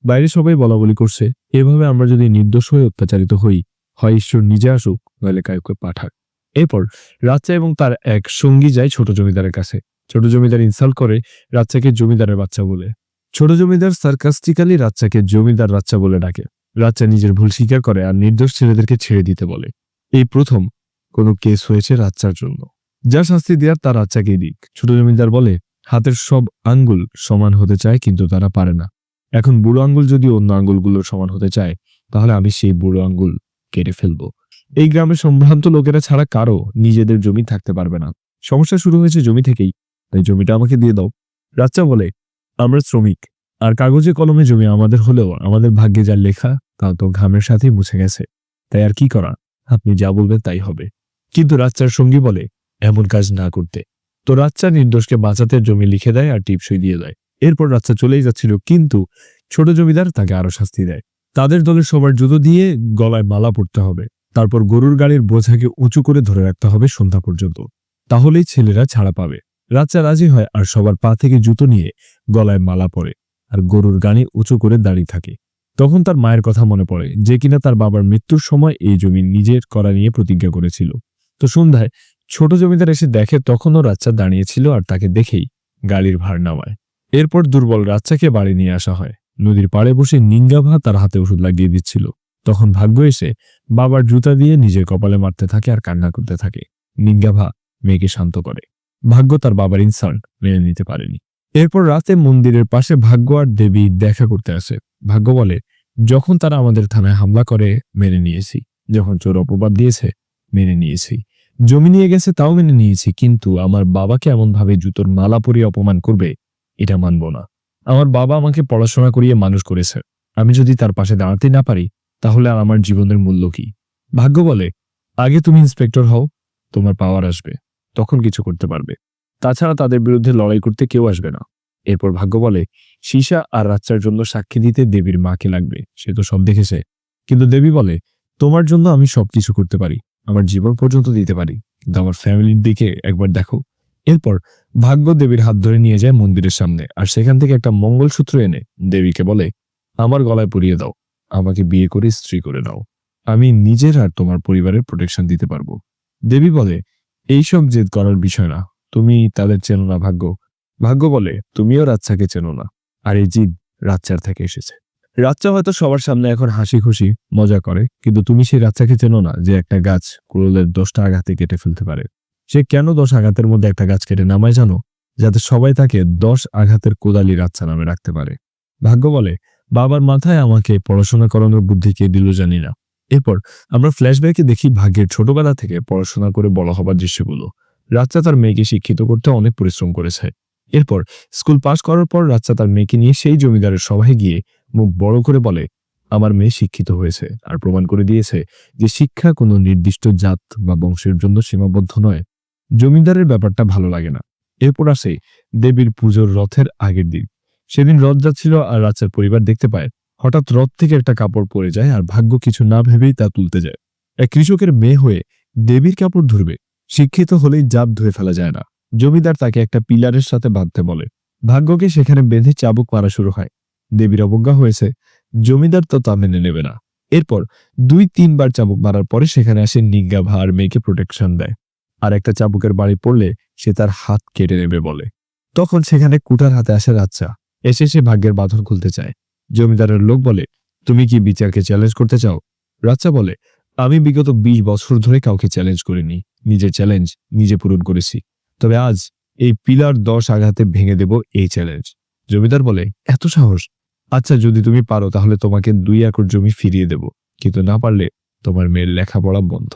বাইরে সবাই বলা বলি করছে, এভাবে আমরা যদি নির্দোষ হয়ে অত্যাচারিত হই, হয় ঈশ্বর নিজে আসুক, নইলে কাউকে পাঠাক। এরপর রাচ্চা এবং তার এক সঙ্গী যায় ছোট জমিদারের কাছে। ছোট জমিদার ইনসাল্ট করে রাচ্চাকে জমিদারের বাচ্চা বলে। ছোট জমিদার সার্কাস্টিক্যালি রাচ্চাকে জমিদার রাচ্চা বলে ডাকে। রাচ্চা নিজের ভুল স্বীকার করে আর নির্দোষ ছেলেদেরকে ছেড়ে দিতে বলে। এই প্রথম কোনো কেস হয়েছে রাচ্চার জন্য। যা শাস্তি দেওয়ার তার রাচ্চাকেই দিক। ছোট জমিদার বলে, হাতের সব আঙ্গুল সমান হতে চায়, কিন্তু তারা পারে না। এখন বুড়ো আঙ্গুল যদি অন্য আঙ্গুলগুলোর সমান হতে চায় তাহলে আমি সেই বুড়ো আঙ্গুল কেটে ফেলবো। এই গ্রামের সম্ভ্রান্ত লোকেরা ছাড়া কারো নিজেদের জমি থাকতে পারবে না। সমস্যা শুরু হয়েছে জমি থেকেই, তাই জমিটা আমাকে দিয়ে দাও। রাচ্চা বলে, আমরা শ্রমিক, আর কাগজে কলমে জমি আমাদের হলেও আমাদের ভাগ্যে যা লেখা তা তো ঘামের সাথেই মুছে গেছে, তাই আর কি করা, আপনি যা বলবেন তাই হবে। কিন্তু রাচ্চার সঙ্গী বলে, এমন কাজ না করতে। তো রাচ্চা নির্দোষকে বাঁচাতে জমি লিখে দেয় আর টিপসই দিয়ে দেয়। এরপর রাচ্চা চলেই যাচ্ছিল, কিন্তু ছোট জমিদার তাকে আরো শাস্তি দেয়। তাদের দলের সবার জুতো দিয়ে গলায় মালা পড়তে হবে, তারপর গরুর গাড়ির বোঝাকে উঁচু করে ধরে রাখতে হবে সন্ধ্যা পর্যন্ত, তাহলেই ছেলেরা ছাড়া পাবে। রাচ্চা রাজি হয় আর সবার পা থেকে জুতো নিয়ে গলায় মালা পরে আর গরুর গাড়ি উঁচু করে দাঁড়িয়ে থাকে। তখন তার মায়ের কথা মনে পড়ে, যে কিনা তার বাবার মৃত্যুর সময় এই জমি নিজের করা নিয়ে প্রতিজ্ঞা করেছিল। তো সন্ধ্যায় ছোট জমিদার এসে দেখে তখনও রাচ্চা দাঁড়িয়েছিল আর তাকে দেখেই গাড়ির ভার নামায়। এরপর দুর্বল রাচ্চাকে বাড়ি নিয়ে আসা হয়। নদীর পাড়ে বসে নিঙ্গাভা তার হাতে ওষুধ লাগিয়ে দিচ্ছিল। তখন ভাগ্য এসে বাবার জুতা দিয়ে নিজের কপালে মারতে থাকে আর কান্না করতে থাকে। নিঙ্গাভা মেয়েকে শান্ত করে। ভাগ্য তার বাবার ইনসাল্ট মেনে নিতে পারেনি। এরপর রাতে মন্দিরের পাশে ভাগ্য আর দেবী দেখা করতে আসে। ভাগ্য বলে, যখন তারা আমাদের থানায় হামলা করে মেনে নিয়েছি, যখন চোর অপবাদ দিয়েছে মেনে নিয়েছি, জমি নিয়ে গেছে তাও মেনে নিয়েছি, কিন্তু আমার বাবাকে এমনভাবে জুতোর মালা পরিয়ে অপমান করবে এটা মানব না। আমার বাবা আমাকে পড়াশোনা করিয়ে মানুষ করেছে, আমি যদি তার পাশে দাঁড়াতে না পারি তাহলে আর আমার জীবনের মূল্য কি? ভাগ্য বলে, আগে তুমি ইন্সপেক্টর হও, তোমার পাওয়ার আসবে, তখন কিছু করতে পারবে। তাছাড়া তাদের বিরুদ্ধে লড়াই করতে কেউ আসবে না। এরপর ভাগ্য বলে সীসা আর রাচ্চার জন্য সাক্ষী দিতে দেবীর মাকে লাগবে, সে তো সব দেখেছে। কিন্তু দেবী বলে তোমার জন্য আমি সবকিছু করতে পারি, আমার জীবন পর্যন্ত দিতে পারি, কিন্তু আমার ফ্যামিলির দিকে একবার দেখো। এরপর ভাগ্য দেবীর হাত ধরে নিয়ে যায় মন্দিরের সামনে, আর সেখান থেকে একটা মঙ্গলসূত্র এনে দেবীকে বলে আমার গলায় পরিয়ে দাও, আমাকে বিয়ে করে স্ত্রী করে নাও, আমি নিজের আর তোমার পরিবারের প্রোটেকশন দিতে পারবো। দেবী বলে এইসব জেদ করার বিষয় না, তুমি তাদের চেনো না ভাগ্য। ভাগ্য বলে তুমিও রাচ্চাকে চেনো না, আর এই জিদ রাচ্চার থেকে এসেছে। রাচ্চা হয়তো সবার সামনে এখন হাসি খুশি মজা করে, কিন্তু তুমি সেই রাচ্চাকে চেনো না যে একটা গাছ কুড়োলের 10টা আঘাতে কেটে ফেলতে পারে। সে কেন 10 আঘাতের মধ্যে একটা গাছ কেটে নামায় জানো? যাতে সবাই তাকে 10 আঘাতের কোদালি রাচ্চা নামে রাখতে পারে। ভাগ্য বলে বাবার মাথায় আমাকে পড়াশোনা করানোর বুদ্ধি কে দিল জানি না। এরপর আমরা ফ্ল্যাশব্যাকে দেখি ভাগ্যের ছোটবেলা থেকে পড়াশোনা করে বড় হবার দৃশ্যগুলো। রাচ্চা তার মেয়েকে শিক্ষিত করতে অনেক পরিশ্রম করেছে। এরপর স্কুল পাশ করার পর রাচ্চা তার মেয়েকে নিয়ে সেই জমিদারের সভায় গিয়ে মুখ বড় করে বলে আমার মেয়ে শিক্ষিত হয়েছে আর প্রমাণ করে দিয়েছে যে শিক্ষা কোনো নির্দিষ্ট জাত বা বংশের জন্য সীমাবদ্ধ নয়। জমিদারের ব্যাপারটা ভালো লাগে না। এরপর আসে দেবীর পুজোর রথের আগের দিন। সেদিন রথ যাচ্ছিল আর রাচ্চার পরিবার দেখতে পায় হঠাৎ রথ থেকে একটা কাপড় পড়ে যায়, আর ভাগ্য কিছু না ভেবেই তা তুলতে যায়। এক কৃষকের মেয়ে হয়ে দেবীর কাপড় ধরবে, শিক্ষিত হলেই জাপ ধুয়ে ফেলা যায় না। জমিদার তাকে একটা পিলারের সাথে বাঁধতে বলে। ভাগ্যকে সেখানে বেঁধে চাবুক মারা শুরু হয়। দেবীর অবজ্ঞা হয়েছে, জমিদার তো তা মেনে নেবে না। এরপর 2-3 বার চাবুক মারার পরে সেখানে আসে নিজ্ঞা ভা আর মেয়েকে প্রোটেকশন দেয়। আর একটা চাবুকের বাড়ি পড়লে সে তার হাত কেটে নেবে বলে। তখন সেখানে কুটার হাতে আসে রাচ্চা, এসে সে ভাগ্যের বাঁধন খুলতে চায়। জমিদারের লোক বলে তুমি কি বিচারকে চ্যালেঞ্জ করতে চাও? রাচ্চা বলে আমি বিগত 20 বছর ধরে কাউকে চ্যালেঞ্জ করিনি, নিজের চ্যালেঞ্জ নিজে পূরণ করেছি, তবে আজ এই পিলার 10 আঘাতে ভেঙে দেব এই চ্যালেঞ্জ। জমিদার বলে এত সাহস? আচ্ছা যদি তুমি পারো তাহলে তোমাকে 2 একর জমি ফিরিয়ে দেব, কিন্তু না পারলে তোমার মেয়ের লেখাপড়া বন্ধ।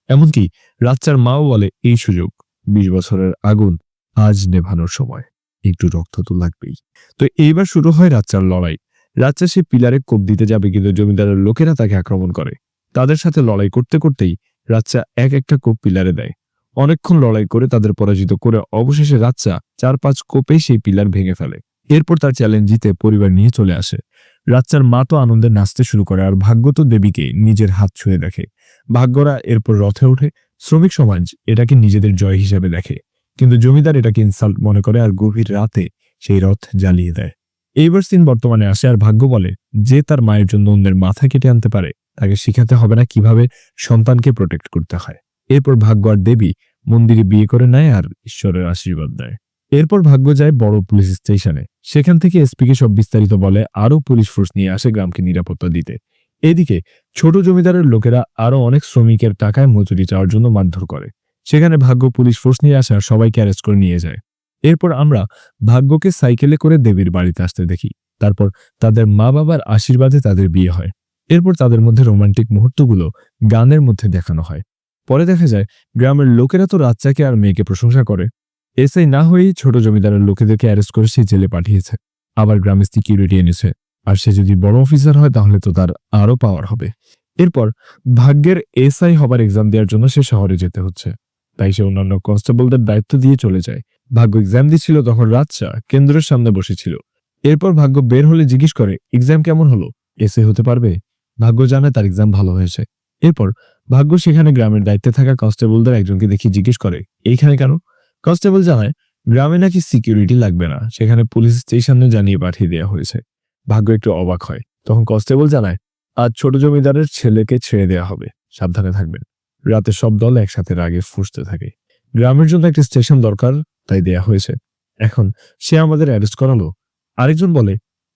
এমনকি রাচ্চার মাও বলে এই সুযোগ, 20 বছরের আগুন আজ নেভানোর সময়, একটু রক্ত তো লাগবেই। তো এইবার শুরু হয় রাচ্চার লড়াই। রাচ্চা সে পিলারে কোপ দিতে যাবে, কিন্তু জমিদারের লোকেরা তাকে আক্রমণ করে। তাদের সাথে লড়াই করতে করতেই রাচ্চা এক একটা কোপ পিলারে দেয়। অনেকক্ষণ লড়াই করে তাদের পরাজিত করে অবশেষে রাচ্চা 4-5 কোপেই সেই পিলার ভেঙে ফেলে। এরপর তার চ্যালেঞ্জ জিতে পরিবার নিয়ে চলে আসে। রাচ্চার মা তো আনন্দে নাচতে শুরু করে, আর ভাগ্য তো দেবীকে নিজের হাত ছুঁয়ে দেখে। ভাগ্যরা এরপর রথে ওঠে। শ্রমিক সমাজ এটাকে নিজেদের জয় হিসেবে দেখে, কিন্তু জমিদার এটাকে ইনসাল্ট মনে করে আর গভীর রাতে সেই রথ জ্বালিয়ে দেয়। এইবার সিন বর্তমানে আসে, আর ভাগ্য বলে যে তার মায়ের জন্য অন্যের মাথা কেটে আনতে পারে তাকে শিখাতে হবে না কিভাবে সন্তানকে প্রোটেক্ট করতে হয়। এরপর ভাগ্য আর দেবী মন্দিরে বিয়ে করে নেয় আর ঈশ্বরের আশীর্বাদ দেয়। এরপর ভাগ্য যায় বড় পুলিশ স্টেশনে। সেখান থেকে এসপিকে সব বিস্তারিত বলে, আরও পুলিশ ফোর্স নিয়ে আসে গ্রামকে নিরাপত্তা দিতে। এদিকে ছোট জমিদারের লোকেরা আরো অনেক শ্রমিকের টাকায় মজুরি চাওয়ার জন্য মারধর করে। সেখানে ভাগ্য পুলিশ ফোর্স নিয়ে আসে আর সবাইকে অ্যারেস্ট করে নিয়ে যায়। এরপর আমরা ভাগ্যকে সাইকেলে করে দেবীর বাড়িতে আসতে দেখি। তারপর তাদের মা বাবার আশীর্বাদে তাদের বিয়ে হয়। এরপর তাদের মধ্যে রোমান্টিক মুহূর্তগুলো গানের মধ্যে দেখানো হয়। পরে দেখা যায় গ্রামের লোকেরা তো রাচ্চাকে আর মেয়েকে প্রশংসা করে। এসআই না হয়েই ছোট জমিদারের লোকেদেরকে অ্যারেস্ট করে সে জেলে পাঠিয়েছে, আবার গ্রামে সিকিউরিটি এনেছে। আর সে যদি বড় অফিসার হয় তাহলে তো তার আরো পাওয়ার হবে। এরপর ভাগ্যের এসআই হবার এক্সাম দেওয়ার জন্য সে শহরে যেতে হচ্ছে, তাই সে অন্যান্য কনস্টেবলদের দায়িত্ব দিয়ে চলে যায়। ভাগ্য এক্সাম দিচ্ছিল তখন রাচ্চা কেন্দ্রের সামনে বসেছিল। এরপর ভাগ্য বের হলে জিজ্ঞেস করে এক্সাম কেমন হলো, এসআই হতে পারবে? ভাগ্য জানে তার এক্সাম ভালো হয়েছে। এরপর ভাগ্য সেখানে গ্রামের দায়িত্বে থাকা কনস্টেবলদের একজনকে দেখি জিজ্ঞেস করে এইখানে কেন? কনস্টেবল জানায় গ্রামে নাকি সিকিউরিটি লাগবে না, সেখানে পুলিশ স্টেশনে জানিয়ে পাঠিয়ে দেওয়া হয়েছে। ভাগ্য একটু অবাক হয়। তখন কনস্টেবল জানায় আজ ছোট জমিদারের ছেলেকে ছেড়ে দেওয়া হবে, সাবধানে থাকবেন। রাতে সব দল একসাথে রাগে ফুঁসতে থাকে। গ্রামের জন্য একটা স্টেশন দরকার, তাই দেয়া হয়েছে। এখন সে আমাদের অ্যারেস্ট করালো। আরেকজন বলে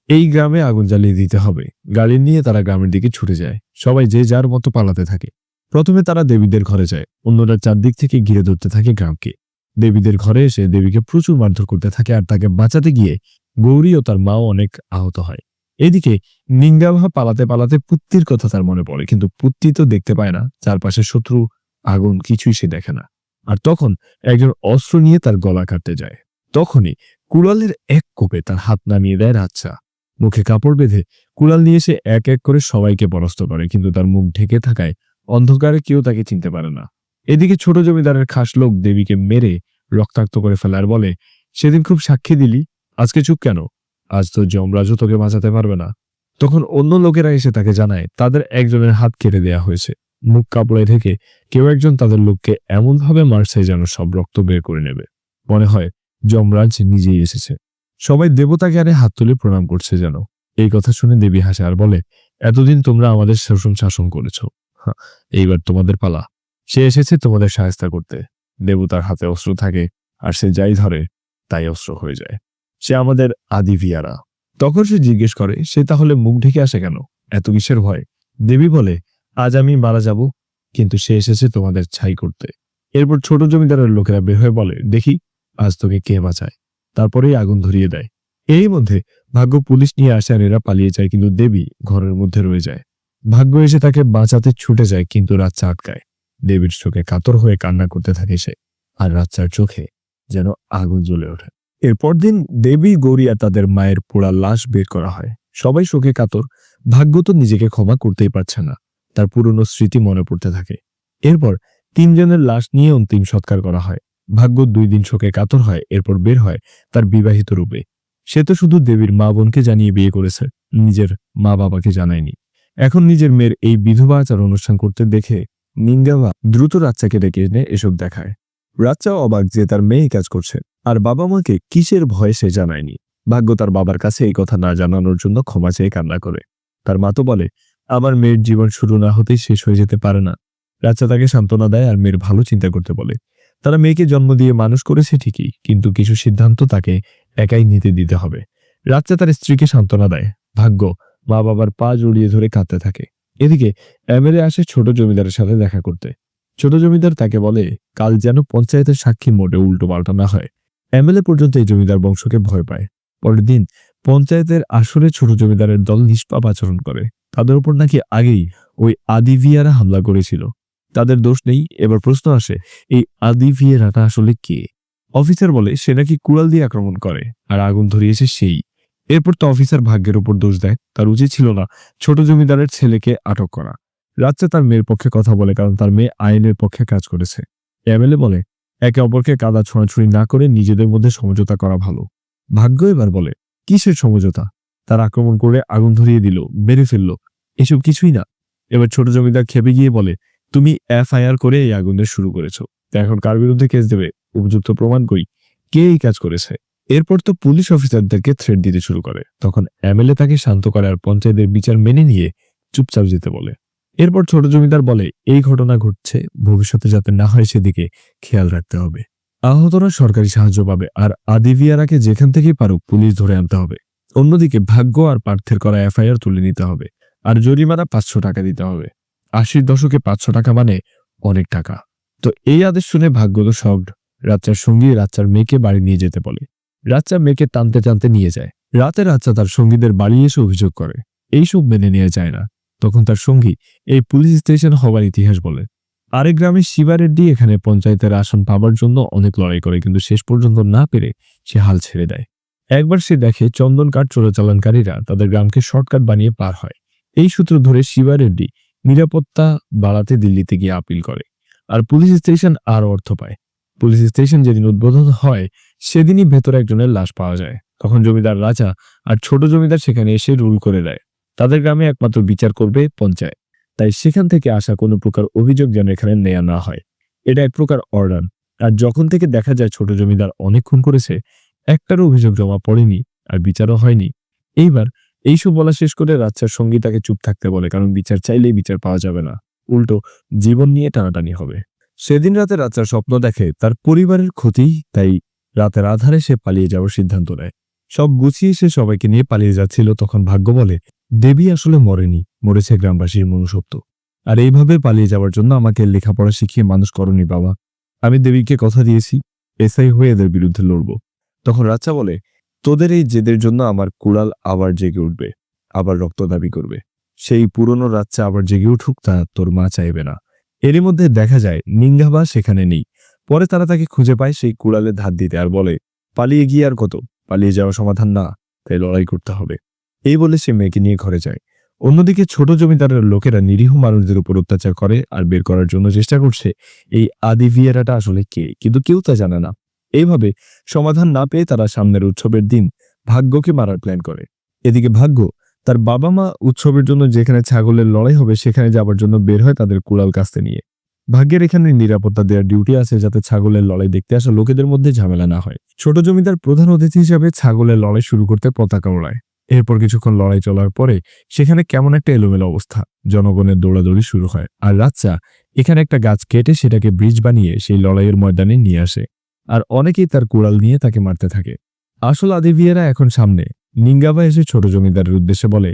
এই গ্রামে আগুন জ্বালিয়ে দিতে হবে। গাড়ি নিয়ে তারা গ্রামের দিকে ছুটে যায়। সবাই যে যার মতো পালাতে থাকে। প্রথমে তারা দেবীদের ঘরে যায়, অন্যরা চারদিক থেকে ঘিরে ধরতে থাকে গ্রামকে। দেবীদের ঘরে এসে দেবীকে প্রচুর মারধর করতে থাকে, আর তাকে বাঁচাতে গিয়ে গৌরী ও তার মাও অনেক আহত হয়। এদিকে নিঙ্গাভা পালাতে পালাতে পুত্তির কথা তার মনে পড়ে, কিন্তু পুত্তি তো দেখতে পায় না, চারপাশে শত্রু, আগুন, কিছুই সে দেখে না। আর তখন একজন অস্ত্র নিয়ে তার গলা কাটতে যায়। তখনই কুড়ালের এক কোপে তার হাত নামিয়ে দেয় রাচ্চা। মুখে কাপড় বেঁধে কুড়াল নিয়ে সে এক এক করে সবাইকে পরাস্ত করে, কিন্তু তার মুখ ঢেকে থাকায় অন্ধকারে কেউ তাকে চিনতে পারে না। এদিকে ছোট জমিদারের খাস লোক দেবীকে মেরে রক্তাক্ত করে ফেলে আর বলে, সেদিন খুব সাক্ষী দিলি, আজকে চুপ কেন? আজ তো যমরাজও তোকে বাঁচাতে পারবে না। তখন অন্য লোকেরা এসে তাকে জানায় তাদের একজনের হাত কেটে দেয়া হয়েছে। মুখ কাপড়ে ঢেকে কেউ একজন তাদের লোককে এমনভাবে মারছে যেন সব রক্ত বের করে নেবে। মনে হয় যমরাজ নিজেই এসেছে। সবাই দেবতাকে আরে হাত তুলে প্রণাম করছে যেন। এই কথা শুনে দেবী হাসে আর বলে, এতদিন তোমরা আমাদের শাসন করেছ, এইবার তোমাদের পালা। সে এসেছে তোমাদের সাহায্য করতে। দেবতার হাতে অস্ত্র থাকে, আর সে যাই ধরে তাই অস্ত্র হয়ে যায়। সে আমাদের আদি ভিয়ারা। তখন সে জিজ্ঞেস করে, সে তাহলে মুখ ঢেকে আসে কেন? এত কিসের ভয়? দেবী বলে, আজ আমি মারা যাব, কিন্তু সে এসেছে তোমাদের ছাই করতে। এরপর ছোট জমিদারের লোকেরা বের হয়ে বলে, দেখি আজ তোকে কে বাঁচায়। তারপরেই আগুন ধরিয়ে দেয়। এই মধ্যে ভাগ্য পুলিশ নিয়ে আসে আর এরা পালিয়ে যায়, কিন্তু দেবী ঘরের মধ্যে রয়ে যায়। ভাগ্য এসে তাকে বাঁচাতে ছুটে যায়, কিন্তু রাচ্চা আটকায়। দেবীর চোখে কাতর হয়ে কান্না করতে থাকে সে, আর রাচ্চার চোখে যেন আগুন জ্বলে ওঠে। এরপর দিন দেবী গৌরী আর তাদের মায়ের পোড়া লাশ বের করা হয়। সবাই শোকে কাতর। ভাগ্য তো নিজেকে ক্ষমা করতেই পারছে না, তার পুরনো স্মৃতি মনে পড়তে থাকে। এরপর 3 জনের লাশ নিয়ে অন্তিম সৎকার করা হয়। ভাগ্য 2 দিন শোকে কাতর হয়, এরপর বের হয় তার বিবাহিত রূপে। সে তো শুধু দেবীর মা বোনকে জানিয়ে বিয়ে করেছে, নিজের মা বাবাকে জানায়নি। এখন নিজের মেয়ের এই বিধবা আচার অনুষ্ঠান করতে দেখে নিঙ্গাবা দ্রুত রাচ্চাকে ডেকে এনে এসব দেখায়। রাচ্চাও অবাক যে তার মেয়ে কাজ করছে, আর বাবা মাকে কিসের ভয়ে সে জানায়নি। ভাগ্য তার বাবার কাছে এই কথা না জানানোর জন্য ক্ষমা চেয়ে কান্না করে। তার মা তো বলে, আমার মেয়ের জীবন শুরু না হতেই শেষ হয়ে যেতে পারে না। রাচ্চা তাকে সান্ত্বনা দেয় আর মেয়ের ভালো চিন্তা করতে বলে। তারা মেয়েকে জন্ম দিয়ে মানুষ করেছে ঠিকই, কিন্তু কিছু সিদ্ধান্ত তাকে একাই নিতে দিতে হবে। রাচ্চা তার স্ত্রীকে সান্ত্বনা দেয়। ভাগ্য মা বাবার পা জড়িয়ে ধরে কাঁদতে থাকে। এদিকে এমএলএ আসে ছোট জমিদারের সাথে দেখা করতে। ছোট জমিদার তাকে বলে, কাল যেন পঞ্চায়েতের সাক্ষী মোটে উল্টো পাল্টা না হয়। এমএলএ পর্যন্ত এই জমিদার বংশকে ভয় পায়। পরের দিন পঞ্চায়েতের আসরে ছোট জমিদারের দল নিষ্পাপ আচরণ করে। তাদের উপর নাকি আগেই ওই আদি ভিয়ারা হামলা করেছিল। তাদের দোষ নেই। এবার প্রশ্ন আসে, এই আদি ভিয়ারাটা আসলে কে? অফিসার বলে, সে নাকি কুড়াল দিয়ে আক্রমণ করে, আর আগুন ধরিয়েছে সেই। এরপর তো অফিসার ভাগ্যের উপর দোষ দেয়, তার উচিত ছিল না ছোট জমিদারের ছেলেকে আটক করা। রাজ্যে তার মেয়ের পক্ষে কথা বলে, কারণ তার মেয়ে আইনের পক্ষে কাজ করেছে। এমএলএ বলে, একে অপরকে কাদা ছোঁড়াছুড়ি না করে নিজেদের মধ্যে সমঝোতা করা ভালো। ভাগ্য এবার বলে, কিসের সমঝোতা? তার আক্রমণ করে আগুন ধরিয়ে দিল, মেরে ফেলল, এসব কিছুই না। এবার ছোট জমিদার খেপে গিয়ে বলে, তুমি এফআইআর করে এই আগুনের শুরু করেছো, তো এখন কার বিরুদ্ধে কেস দেবে? উপযুক্ত প্রমাণ কই? কে এই কাজ করেছে? এরপর তো পুলিশ অফিসারদেরকে থ্রেট দিতে শুরু করে। তখন এমএলএ তাকে শান্ত করে আর পঞ্চায়েতের বিচার মেনে নিয়ে চুপচাপ যেতে বলে। এরপর ছোট জমিদার বলে, এই ঘটনা ঘটছে, ভবিষ্যতে যাতে না হয় সেদিকে খেয়াল রাখতে হবে। আহতরা সরকারি সাহায্য পাবে, আর আদিভিয়ারাকে যেখান থেকেই পারুক পুলিশ ধরে আনতে হবে। অন্যদিকে ভাগ্য আর পার্থের করা এফআইআর তুলে নিতে হবে, আর জরিমানা 500 টাকা দিতে হবে। 80 দশকে 500 টাকা মানে অনেক টাকা। তো এই আদেশ শুনে ভাগ্য তো শকড। রাচ্চার সঙ্গী রাচ্চার মেয়েকে বাড়ি নিয়ে যেতে বলে। রাচ্চা মেয়েকে টানতে টানতে নিয়ে যায়। রাতে রাচ্চা তার সঙ্গীদের বাড়ি এসে অভিযোগ করে। এইসব মেনে নেওয়া যায় না। তখন তার সঙ্গী এই পুলিশ স্টেশন হবার ইতিহাস বলে। আরেক গ্রামে শিবা রেড্ডি এখানে পঞ্চায়েতের আসন পাবার জন্য অনেক লড়াই করে, কিন্তু শেষ পর্যন্ত না পেরে সে হাল ছেড়ে দেয়। একবার সে দেখে চন্দন কাঠ চোরাচালানকারীরা তাদের গ্রামকে শর্টকাট বানিয়ে পার হয়। এই সূত্র ধরে শিবা রেড্ডি নিরাপত্তা বাড়াতে দিল্লিতে গিয়ে আপিল করে, আর পুলিশ স্টেশন আরও অর্থ পায়। পুলিশ স্টেশন যেদিন উদ্বোধন হয় সেদিনই ভেতরে একজনের লাশ পাওয়া যায়। তখন জমিদার রাজা আর ছোট জমিদার সেখানে এসে রুল করে দেয়, তাদের গ্রামে একমাত্র বিচার করবে পঞ্চায়েত। তাই সেখান থেকে আসা কোনো প্রকার অভিযোগ যেন এখানে নেওয়া না হয়। এটা এক প্রকার অর্ডার। আর যখন থেকে দেখা যায় ছোট জমিদার অনেক খুন করেছে, একটারও অভিযোগ জমা পড়েনি আর বিচারও হয়নি। এইবার এইসব বলা শেষ করে রাচ্চার সঙ্গী তাকে চুপ থাকতে বলে, কারণ বিচার চাইলেই বিচার পাওয়া যাবে না, উল্টো জীবন নিয়ে টানাটানি হবে। সেদিন রাতে রাচ্চার স্বপ্ন দেখে তার পরিবারের ক্ষতি, তাই রাতের আধারে সে পালিয়ে যাওয়ার সিদ্ধান্ত নেয়। সব গুছিয়ে সে সবাইকে নিয়ে পালিয়ে যাচ্ছিল, তখন ভাগ্য বলে, দেবী আসলে মরেনি, মরেছে গ্রামবাসীর মনুষ্যত্ব। আর এইভাবে পালিয়ে যাওয়ার জন্য আমাকে লেখাপড়া শিখিয়ে মানুষ করনি বাবা। আমি দেবীকে কথা দিয়েছি, এসআই হয়ে এদের বিরুদ্ধে লড়ব। তখন রাচ্চা বলে, তোদের এই জেদের জন্য আমার কুড়াল আবার জেগে উঠবে, আবার রক্ত দাবি করবে। সেই পুরনো রাচ্চা আবার জেগে উঠুক, তা তোর মা চাইবে না। এরই মধ্যে দেখা যায় নিঙ্গাবা সেখানে নেই। পরে তারা তাকে খুঁজে পায় সেই কুড়ালে ধার দিতে, আর বলে, পালিয়ে গিয়ে আর কত, পালিয়ে যাওয়া সমাধান না, তাই লড়াই করতে হবে। এই বলে সে মেয়েকে নিয়ে ঘরে যায়। অন্যদিকে ছোট জমিদারের লোকেরা নিরীহ মানুষদের উপর অত্যাচার করে আর বের করার জন্য চেষ্টা করছে এই আদি ভিয়েরাটা আসলে কে, কিন্তু কেউ তা জানে না। এইভাবে সমাধান না পেয়ে তারা সামনের উৎসবের দিন ভাগ্যকে মারার প্ল্যান করে। এদিকে ভাগ্য তার বাবা মা উৎসবের জন্য যেখানে ছাগলের লড়াই হবে সেখানে যাবার জন্য বের হয় তাদের কুড়াল কাস্তে নিয়ে। ভাগ্যের এখানে নিরাপত্তা দেওয়ার ডিউটি আছে যাতে ছাগলের লড়াই দেখতে আসা লোকেদের মধ্যে ঝামেলা না হয়। ছোট জমিদার প্রধান অতিথি হিসাবে ছাগলের লড়াই শুরু করতে পতাকা ওড়ায়। এরপর কিছুক্ষণ লড়াই চলার পরে সেখানে কেমন একটা এলোমেলো অবস্থা, জনগণের দৌড়াদৌড়ি শুরু হয়। আর রাচ্চা এখানে একটা গাছ কেটে সেটাকে ব্রিজ বানিয়ে সেই লড়াইয়ের ময়দানে নিয়ে আসে, আর অনেকেই তার কুড়াল নিয়ে তাকে মারতে থাকে। আসল আদি ভিয়েরা এখন সামনে। নিঙ্গাবা এসে ছোট জমিদারের উদ্দেশ্যে বলে,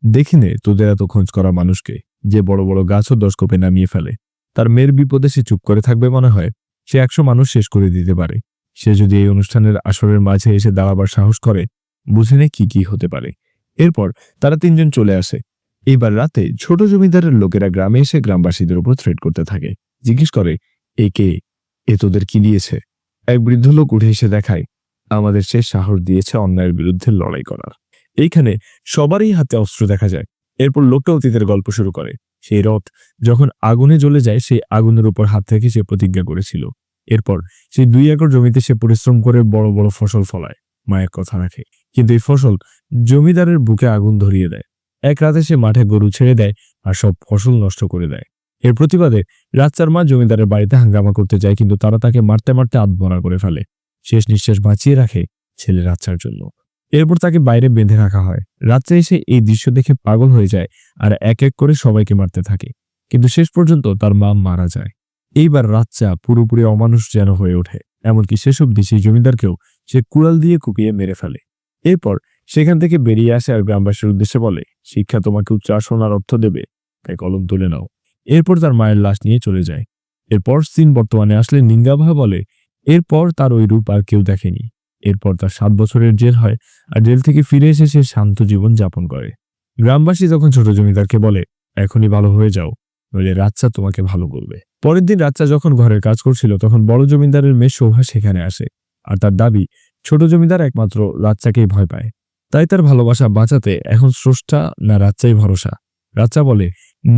দেখিনে তোদের এত খোঁজ করা মানুষকে, যে বড় বড় গাছও 10 কোপে নামিয়ে ফেলে। তার মেয়ের বিপদে সে চুপ করে থাকবে মনে হয়? সে 100 মানুষ শেষ করে দিতে পারে। সে যদি এই অনুষ্ঠানের আসরের মাঝে এসে দাঁড়াবার সাহস করে, বুঝে নে কি কি হতে পারে। এরপর তারা 3 জন চলে আসে। এইবার রাতে ছোট জমিদারের লোকেরা গ্রামে এসে গ্রামবাসীদের উপর থ্রেট করতে থাকে। জিজ্ঞেস করে, এ কে? এ তোদের কি দিয়েছে? এক বৃদ্ধ লোক উঠে এসে দেখায়, আমাদের সে সাহস দিয়েছে অন্যায়ের বিরুদ্ধে লড়াই করার। এইখানে সবারই হাতে অস্ত্র দেখা যায়। এরপর লোকটা অতীতের গল্প শুরু করে। সেই রথ যখন আগুনে জ্বলে যায়, সেই আগুনের উপর হাত থেকে সে প্রতিজ্ঞা করেছিল। এরপর সেই 2 একর জমিতে সে পরিশ্রম করে বড় বড় ফসল ফলায়, মায়ের কথা রাখে। কিন্তু এই ফসল জমিদারের বুকে আগুন ধরিয়ে দেয়। এক রাতে সে মাঠে গরু ছেড়ে দেয় আর সব ফসল নষ্ট করে দেয়। এর প্রতিবাদে রাচ্চার মা জমিদারের বাড়িতে হাঙ্গামা করতে যায়, কিন্তু তারা তাকে মারতে মারতে আধমরা করে ফেলে। শেষ নিঃশ্বাস বাঁচিয়ে রাখে ছেলে রাচ্চার জন্য। এরপর তাকে বাইরে বেঁধে রাখা হয়। রাচ্চা এসে এই দৃশ্য দেখে পাগল হয়ে যায় আর এক এক করে সবাইকে মারতে থাকে, কিন্তু শেষ পর্যন্ত তার মা মারা যায়। এইবার রাচ্চা পুরোপুরি অমানুষ যেন হয়ে ওঠে, এমনকি শেষ অবধি সেই জমিদারকেও সে কুড়াল দিয়ে কুপিয়ে মেরে ফেলে। এরপর সেখান থেকে বেরিয়ে আসে আর গ্রামবাসীর উদ্দেশ্যে বলে, শিক্ষা তোমাকে উচ্চ আসনার অর্থ দেবে, তাই কলম তুলে নাও। এরপর তার মায়ের লাশ নিয়ে চলে যায়। এরপর সিন বর্তমানে আসলে নিঙ্গাভা বলে, এরপর তার ওই রূপ আর কেউ দেখেনি। এরপর তার 7 বছরের জেল হয়, আর জেল থেকে ফিরে এসে সে শান্ত জীবন যাপন করে। গ্রামবাসী তখন ছোট জমিদারকে বলে, এখনই ভালো হয়ে যাও, নইলে রাচ্চা তোমাকে ভালো করবে। পরের দিন রাচ্চা যখন ঘরের কাজ করছিল, তখন বড় জমিদারের মেয়ে শোভা সেখানে আসে। আর তার দাবি, ছোট জমিদার একমাত্র রাচ্চাকেই ভয় পায়, তাই তার ভালোবাসা বাঁচাতে এখন স্রষ্টা না রাচ্চাই ভরসা। রাচ্চা বলে,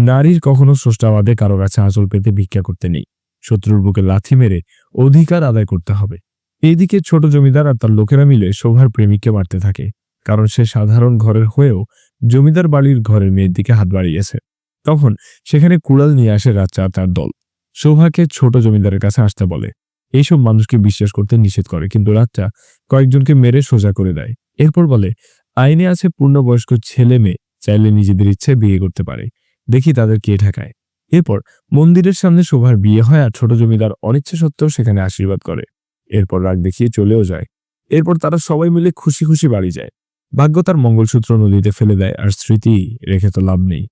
নারীর কখনো স্রষ্টাবাদে কারো কাছে আঁচল পেতে ভিক্ষা করতে নেই, শত্রুর বুকে লাথি মেরে অধিকার আদায় করতে হবে। এইদিকে ছোট জমিদার আর তার লোকেরা মিলে শোভার প্রেমিককে মারতে থাকে, কারণ সে সাধারণ ঘরের হয়েও জমিদার বাড়ির ঘরের মেয়ের দিকে হাত বাড়িয়েছে। তখন সেখানে কুড়াল নিয়ে আসে রাচ্চা আর তার দল। শোভাকে ছোট জমিদারের কাছে আসতে বলে। এইসব মানুষকে বিশ্বাস করতে নিষেধ করে, কিন্তু রাচ্চা কয়েকজনকে মেরে সোজা করে দেয়। এরপর বলে, আইনে আছে পূর্ণবয়স্ক ছেলে মেয়ে চাইলে নিজেদের ইচ্ছে বিয়ে করতে পারে, দেখি তাদের কে ঠেকায়। এরপর মন্দিরের সামনে শোভার বিয়ে হয় আর ছোট জমিদার অনিচ্ছা সত্ত্বেও সেখানে আশীর্বাদ করে। এরপর রাগ দেখিয়ে চলেও যায়। এরপর তারা সবাই মিলে খুশি খুশি বাড়ি যায়। ভাগ্য তার মঙ্গলসূত্র নদীতে ফেলে দেয়, আর স্মৃতি রেখে তো লাভ নেই।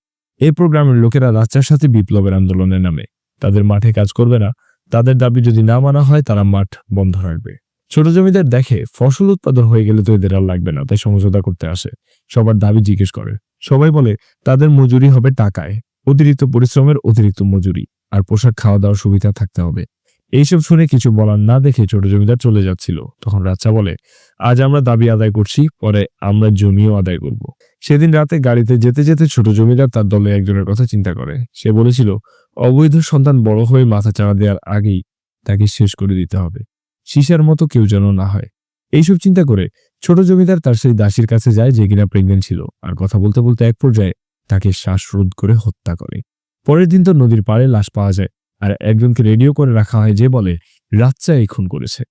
এরপর গ্রামের লোকেরা রাচ্চার সাথে বিপ্লবের আন্দোলনে নামে। তাদের মাঠে কাজ করবে না, তাদের দাবি যদি না মানা হয় তারা মাঠ বন্ধ রাখবে। ছোট জমিদার দেখে ফসল উৎপাদন হয়ে গেলে তো এদের আর লাগবে না, তাই সমঝোতা করতে আসে। সবার দাবি জিজ্ঞেস করে। সবাই বলে তাদের মজুরি হবে টাকায়, অতিরিক্ত পরিশ্রমের অতিরিক্ত মজুরি, আর পোশাক খাওয়া দাওয়ার সুবিধা থাকতে হবে। এইসব শুনে কিছু বলার না দেখে ছোট জমিদার চলে যাচ্ছিল। তখন রাচ্চা বলে, আজ আমরা দাবি আদায় করছি, পরে আমরা জমিও আদায় করব। সেদিন রাতে গাড়িতে যেতে যেতে ছোট জমিদার তার দলে একজনের কথা চিন্তা করে। সে বলেছিল, অবৈধ সন্তান বড় হয়ে মাথা চাড়া দেওয়ার আগেই তাকে শেষ করে দিতে হবে, সীসার মতো কেউ যেন না হয়। এইসব চিন্তা করে ছোট জমিদার তার সেই দাসীর কাছে যায় যে কিনা প্রেগনেন্ট ছিল, আর কথা বলতে বলতে এক পর্যায়ে তাকে শ্বাসরোধ করে হত্যা করে। পরের দিন তো নদীর পাড়ে লাশ পাওয়া যায়, আর একজনকে রেডিও করে রাখা হয় যে বলে রাচ্চা এই খুন করেছে।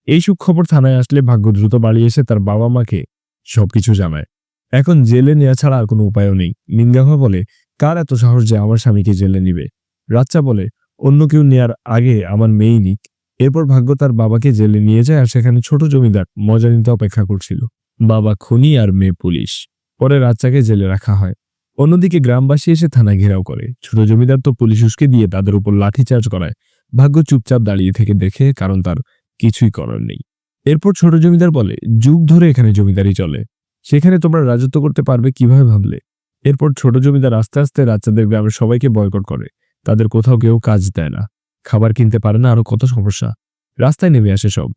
এইসব খবর থানায় আসলে ভাগ্য দ্রুত বাড়ি এসে তার বাবা মাকে সবকিছু জানায়। এখন জেলে নেওয়া ছাড়া আর কোনো উপায়ও নেই। নিঙ্গাভা বলে, কার এত সাহস যে আমার স্বামীকে জেলে নিবে? রাচ্চা বলে, অন্য কেউ নেয়ার আগে আমার মেয়েই নিক। এরপর ভাগ্য তার বাবাকে জেলে নিয়ে যায়, আর সেখানে ছোট জমিদার মজা নিতে অপেক্ষা করছিল। বাবা খুনি আর মেয়ে পুলিশ। পরে রাচ্চাকে জেলে রাখা হয়। অন্যদিকে গ্রামবাসী এসে থানা ঘেরাও করে। ছোট জমিদার তো পুলিশ উস্কে দিয়ে তাদের উপর লাঠিচার্জ করায়। ভাগ্য চুপচাপ দাঁড়িয়ে থেকে দেখে, কারণ তার কিছুই করার নেই। এরপর ছোট জমিদার বলে, যুগ ধরে এখানে জমিদারি চলে, সেখানে তোমরা রাজত্ব করতে পারবে কিভাবে ভাবলে? এরপর ছোট জমিদার আস্তে আস্তে রাচ্চাদের গ্রামের সবাইকে বয়কট করে। তাদের কোথাও কেউ কাজ দেয় না, খাবার কিনতে পারে না, আরো কত সমস্যা। রাস্তায় নেমে আসে সব।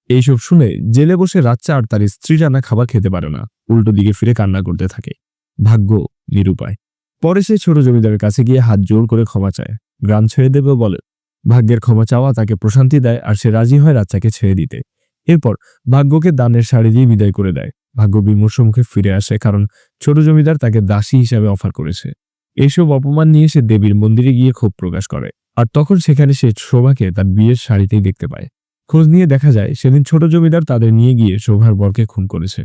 এইসব শুনে জেলে বসে রাচ্চা আর তার স্ত্রী রান্না খাবার খেতে পারে না, উল্টো দিকে ফিরে কান্না করতে থাকে। ভাগ্য নিরুপায়। পরে সে ছোট জমিদারের কাছে গিয়ে হাত জোর করে ক্ষমা চায়, গ্রাম ছেড়ে দেবে বলে। ভাগ্যের ক্ষমা চাওয়া তাকে প্রশান্তি দেয় আর সে রাজি হয় রাচ্চাকে ছেড়ে দিতে। এরপর ভাগ্যকে দানের শাড়ি দিয়ে বিদায় করে দেয়। ভাগ্য বিমর্ষ মুখে ফিরে আসে, কারণ ছোট জমিদার তাকে দাসী হিসাবে অফার করেছে। এইসব অপমান নিয়ে সে দেবীর মন্দিরে গিয়ে ক্ষোভ প্রকাশ করে। আর তখন সেখানে সে শোভাকে তার বিয়ের শাড়িতেই দেখতে পায়। খোঁজ নিয়ে দেখা যায় সেদিন ছোট জমিদার তাদের নিয়ে গিয়ে শোভার বরকে খুন করেছে।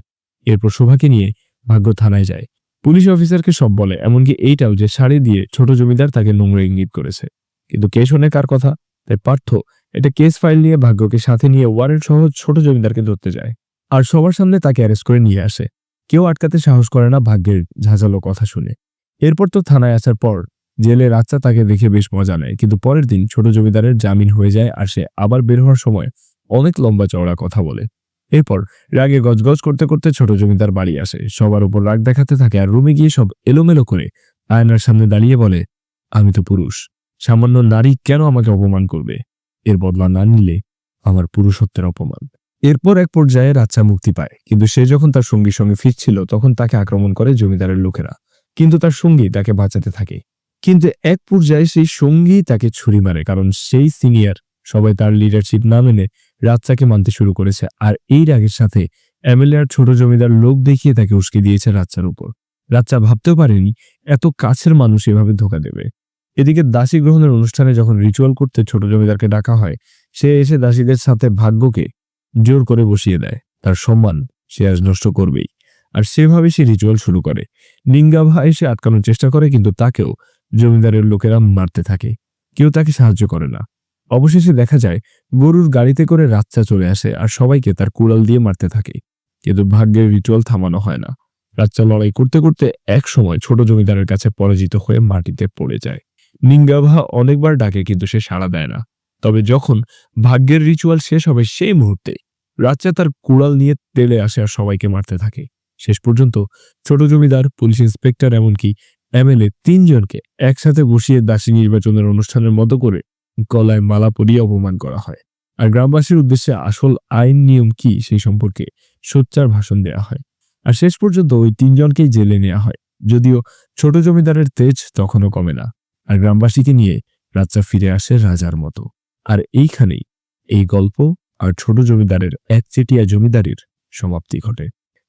এরপর শোভাকে নিয়ে ভাগ্য থানায় যায়। পুলিশ অফিসারকে সব বলে, এমনকি এইটাও যে শাড়ি দিয়ে ছোট জমিদার তাকে নোংরা ইঙ্গিত করেছে। কিন্তু কে শোনে কার কথা? তাই পার্থ এটা কেস ফাইল নিয়ে ভাগ্যকে সাথে নিয়ে ওয়ারেন্ট সহ ছোট জমিদারকে ধরতে যায় আর সবার সামনে তাকে অ্যারেস্ট করে নিয়ে আসে। কেউ আটকাতে সাহস করে না ভাগ্যের ঝাঁঝালো কথা শুনে। এরপর তো থানায় আসার পর জেলে রাচ্চা তাকে দেখে বেশ মজা নেয়, কিন্তু পরের দিন ছোট জমিদারের জামিন হয়ে যায় আর সে আবার বের হওয়ার সময় অনেক লম্বা চওড়া কথা বলে। এরপর রাগে গজগজ করতে করতে ছোট জমিদার বাড়ি আসে, সবার উপর রাগ দেখাতে থাকে আর রুমে গিয়ে সব এলোমেলো করে আয়নার সামনে দাঁড়িয়ে বলে, আমি তো পুরুষ, সামান্য নারী কেন আমাকে অপমান করবে? এর বদলা না নিলে আমার পুরুষত্বের অপমান। এরপর এক পর্যায়ে রাচ্চা মুক্তি পায়, কিন্তু সে যখন তার সঙ্গীর সঙ্গে ফিরছিল তখন তাকে আক্রমণ করে জমিদারের লোকেরা, কিন্তু তার সঙ্গী তাকে বাঁচাতে থাকে। কিন্তু এক পর্যায়ে সেই সঙ্গী তাকে ছুরি মারে, কারণ সেই সিনিয়র সবাই তার লিডারশিপ না মেনে রাচ্চাকে মানতে শুরু করেছে। আর এই রাগের সাথে এমএলএ আর ছোট জমিদার লোক দেখিয়ে তাকে উস্কে দিয়েছে রাচ্চার উপর। রাচ্চা ভাবতেও পারেনি এত কাছের মানুষ এভাবে ধোকা দেবে। এদিকে দাসী গ্রহণের অনুষ্ঠানে যখন রিচুয়াল করতে ছোট জমিদারকে ডাকা হয়, সে এসে দাসীদের সাথে ভাগ্যকে জোর করে বসিয়ে দেয়। তার সম্মান সে আজ নষ্ট করবেই। আর সেভাবে সে রিচুয়াল শুরু করে। নিঙ্গাভা এসে আটকানোর চেষ্টা করে, কিন্তু তাকেও জমিদারের লোকেরা মারতে থাকে। কেউ তাকে সাহায্য করে না। অবশেষে দেখা যায় গরুর গাড়িতে করে রাচ্চা চলে আসে আর সবাইকে তার কুড়াল দিয়ে মারতে থাকে। কিন্তু ভাগ্যের রিচুয়াল থামানো হয় না। রাচ্চা লড়াই করতে করতে এক সময় ছোট জমিদারের কাছে পরাজিত হয়ে মাটিতে পড়ে যায়। নিঙ্গাভা অনেকবার ডাকে, কিন্তু সে সাড়া দেয় না। তবে যখন ভাগ্যের রিচুয়াল শেষ হবে সেই মুহূর্তে রাচ্চা তার কুড়াল নিয়ে তেলে আসে আর সবাইকে মারতে থাকে। শেষ পর্যন্ত ছোট জমিদার, পুলিশ ইন্সপেক্টর, এমনকি এমএলএ তিনজনকে একসাথে বসিয়ে দাসী নির্বাচনের অনুষ্ঠানের মতো করে গলায় মালা পরিয়ে অপমান করা হয়। আর গ্রামবাসীর উদ্দেশ্যে আসল আইন নিয়ম কি সেই সম্পর্কে সোচ্চার ভাষণ দেওয়া হয়। আর শেষ পর্যন্ত ওই তিনজনকেই জেলে নেওয়া হয়, যদিও ছোট জমিদারের তেজ তখনও কমে না। আর গ্রামবাসীকে নিয়ে রাচ্চা ফিরে আসে রাজার মতো। আর এইখানেই এই গল্প আর ছোট জমিদারের একচেটিয়া জমিদারির সমাপ্তি ঘটে।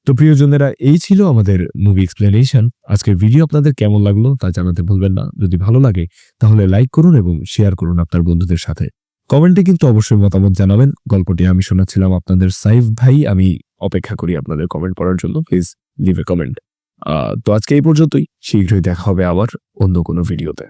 তো প্রিয়জনেরা, এই ছিল আমাদের মুভি এক্সপ্লেনেশন। আজকের ভিডিও আপনাদের কেমন লাগলো তা জানাতে ভুলবেন না। যদি ভালো লাগে তাহলে লাইক করুন এবং শেয়ার করুন আপনার বন্ধুদের সাথে। কমেন্টে কিন্তু অবশ্যই মতামত জানাবেন। গল্পটি আমি শোনাচ্ছিলাম আপনাদের সাইফ ভাই। আমি অপেক্ষা করি আপনাদের কমেন্ট পড়ার জন্য। Please leave a comment. তো আজকে এই পর্যন্তই। শীঘ্রই দেখা হবে আবার অন্য কোনো ভিডিওতে।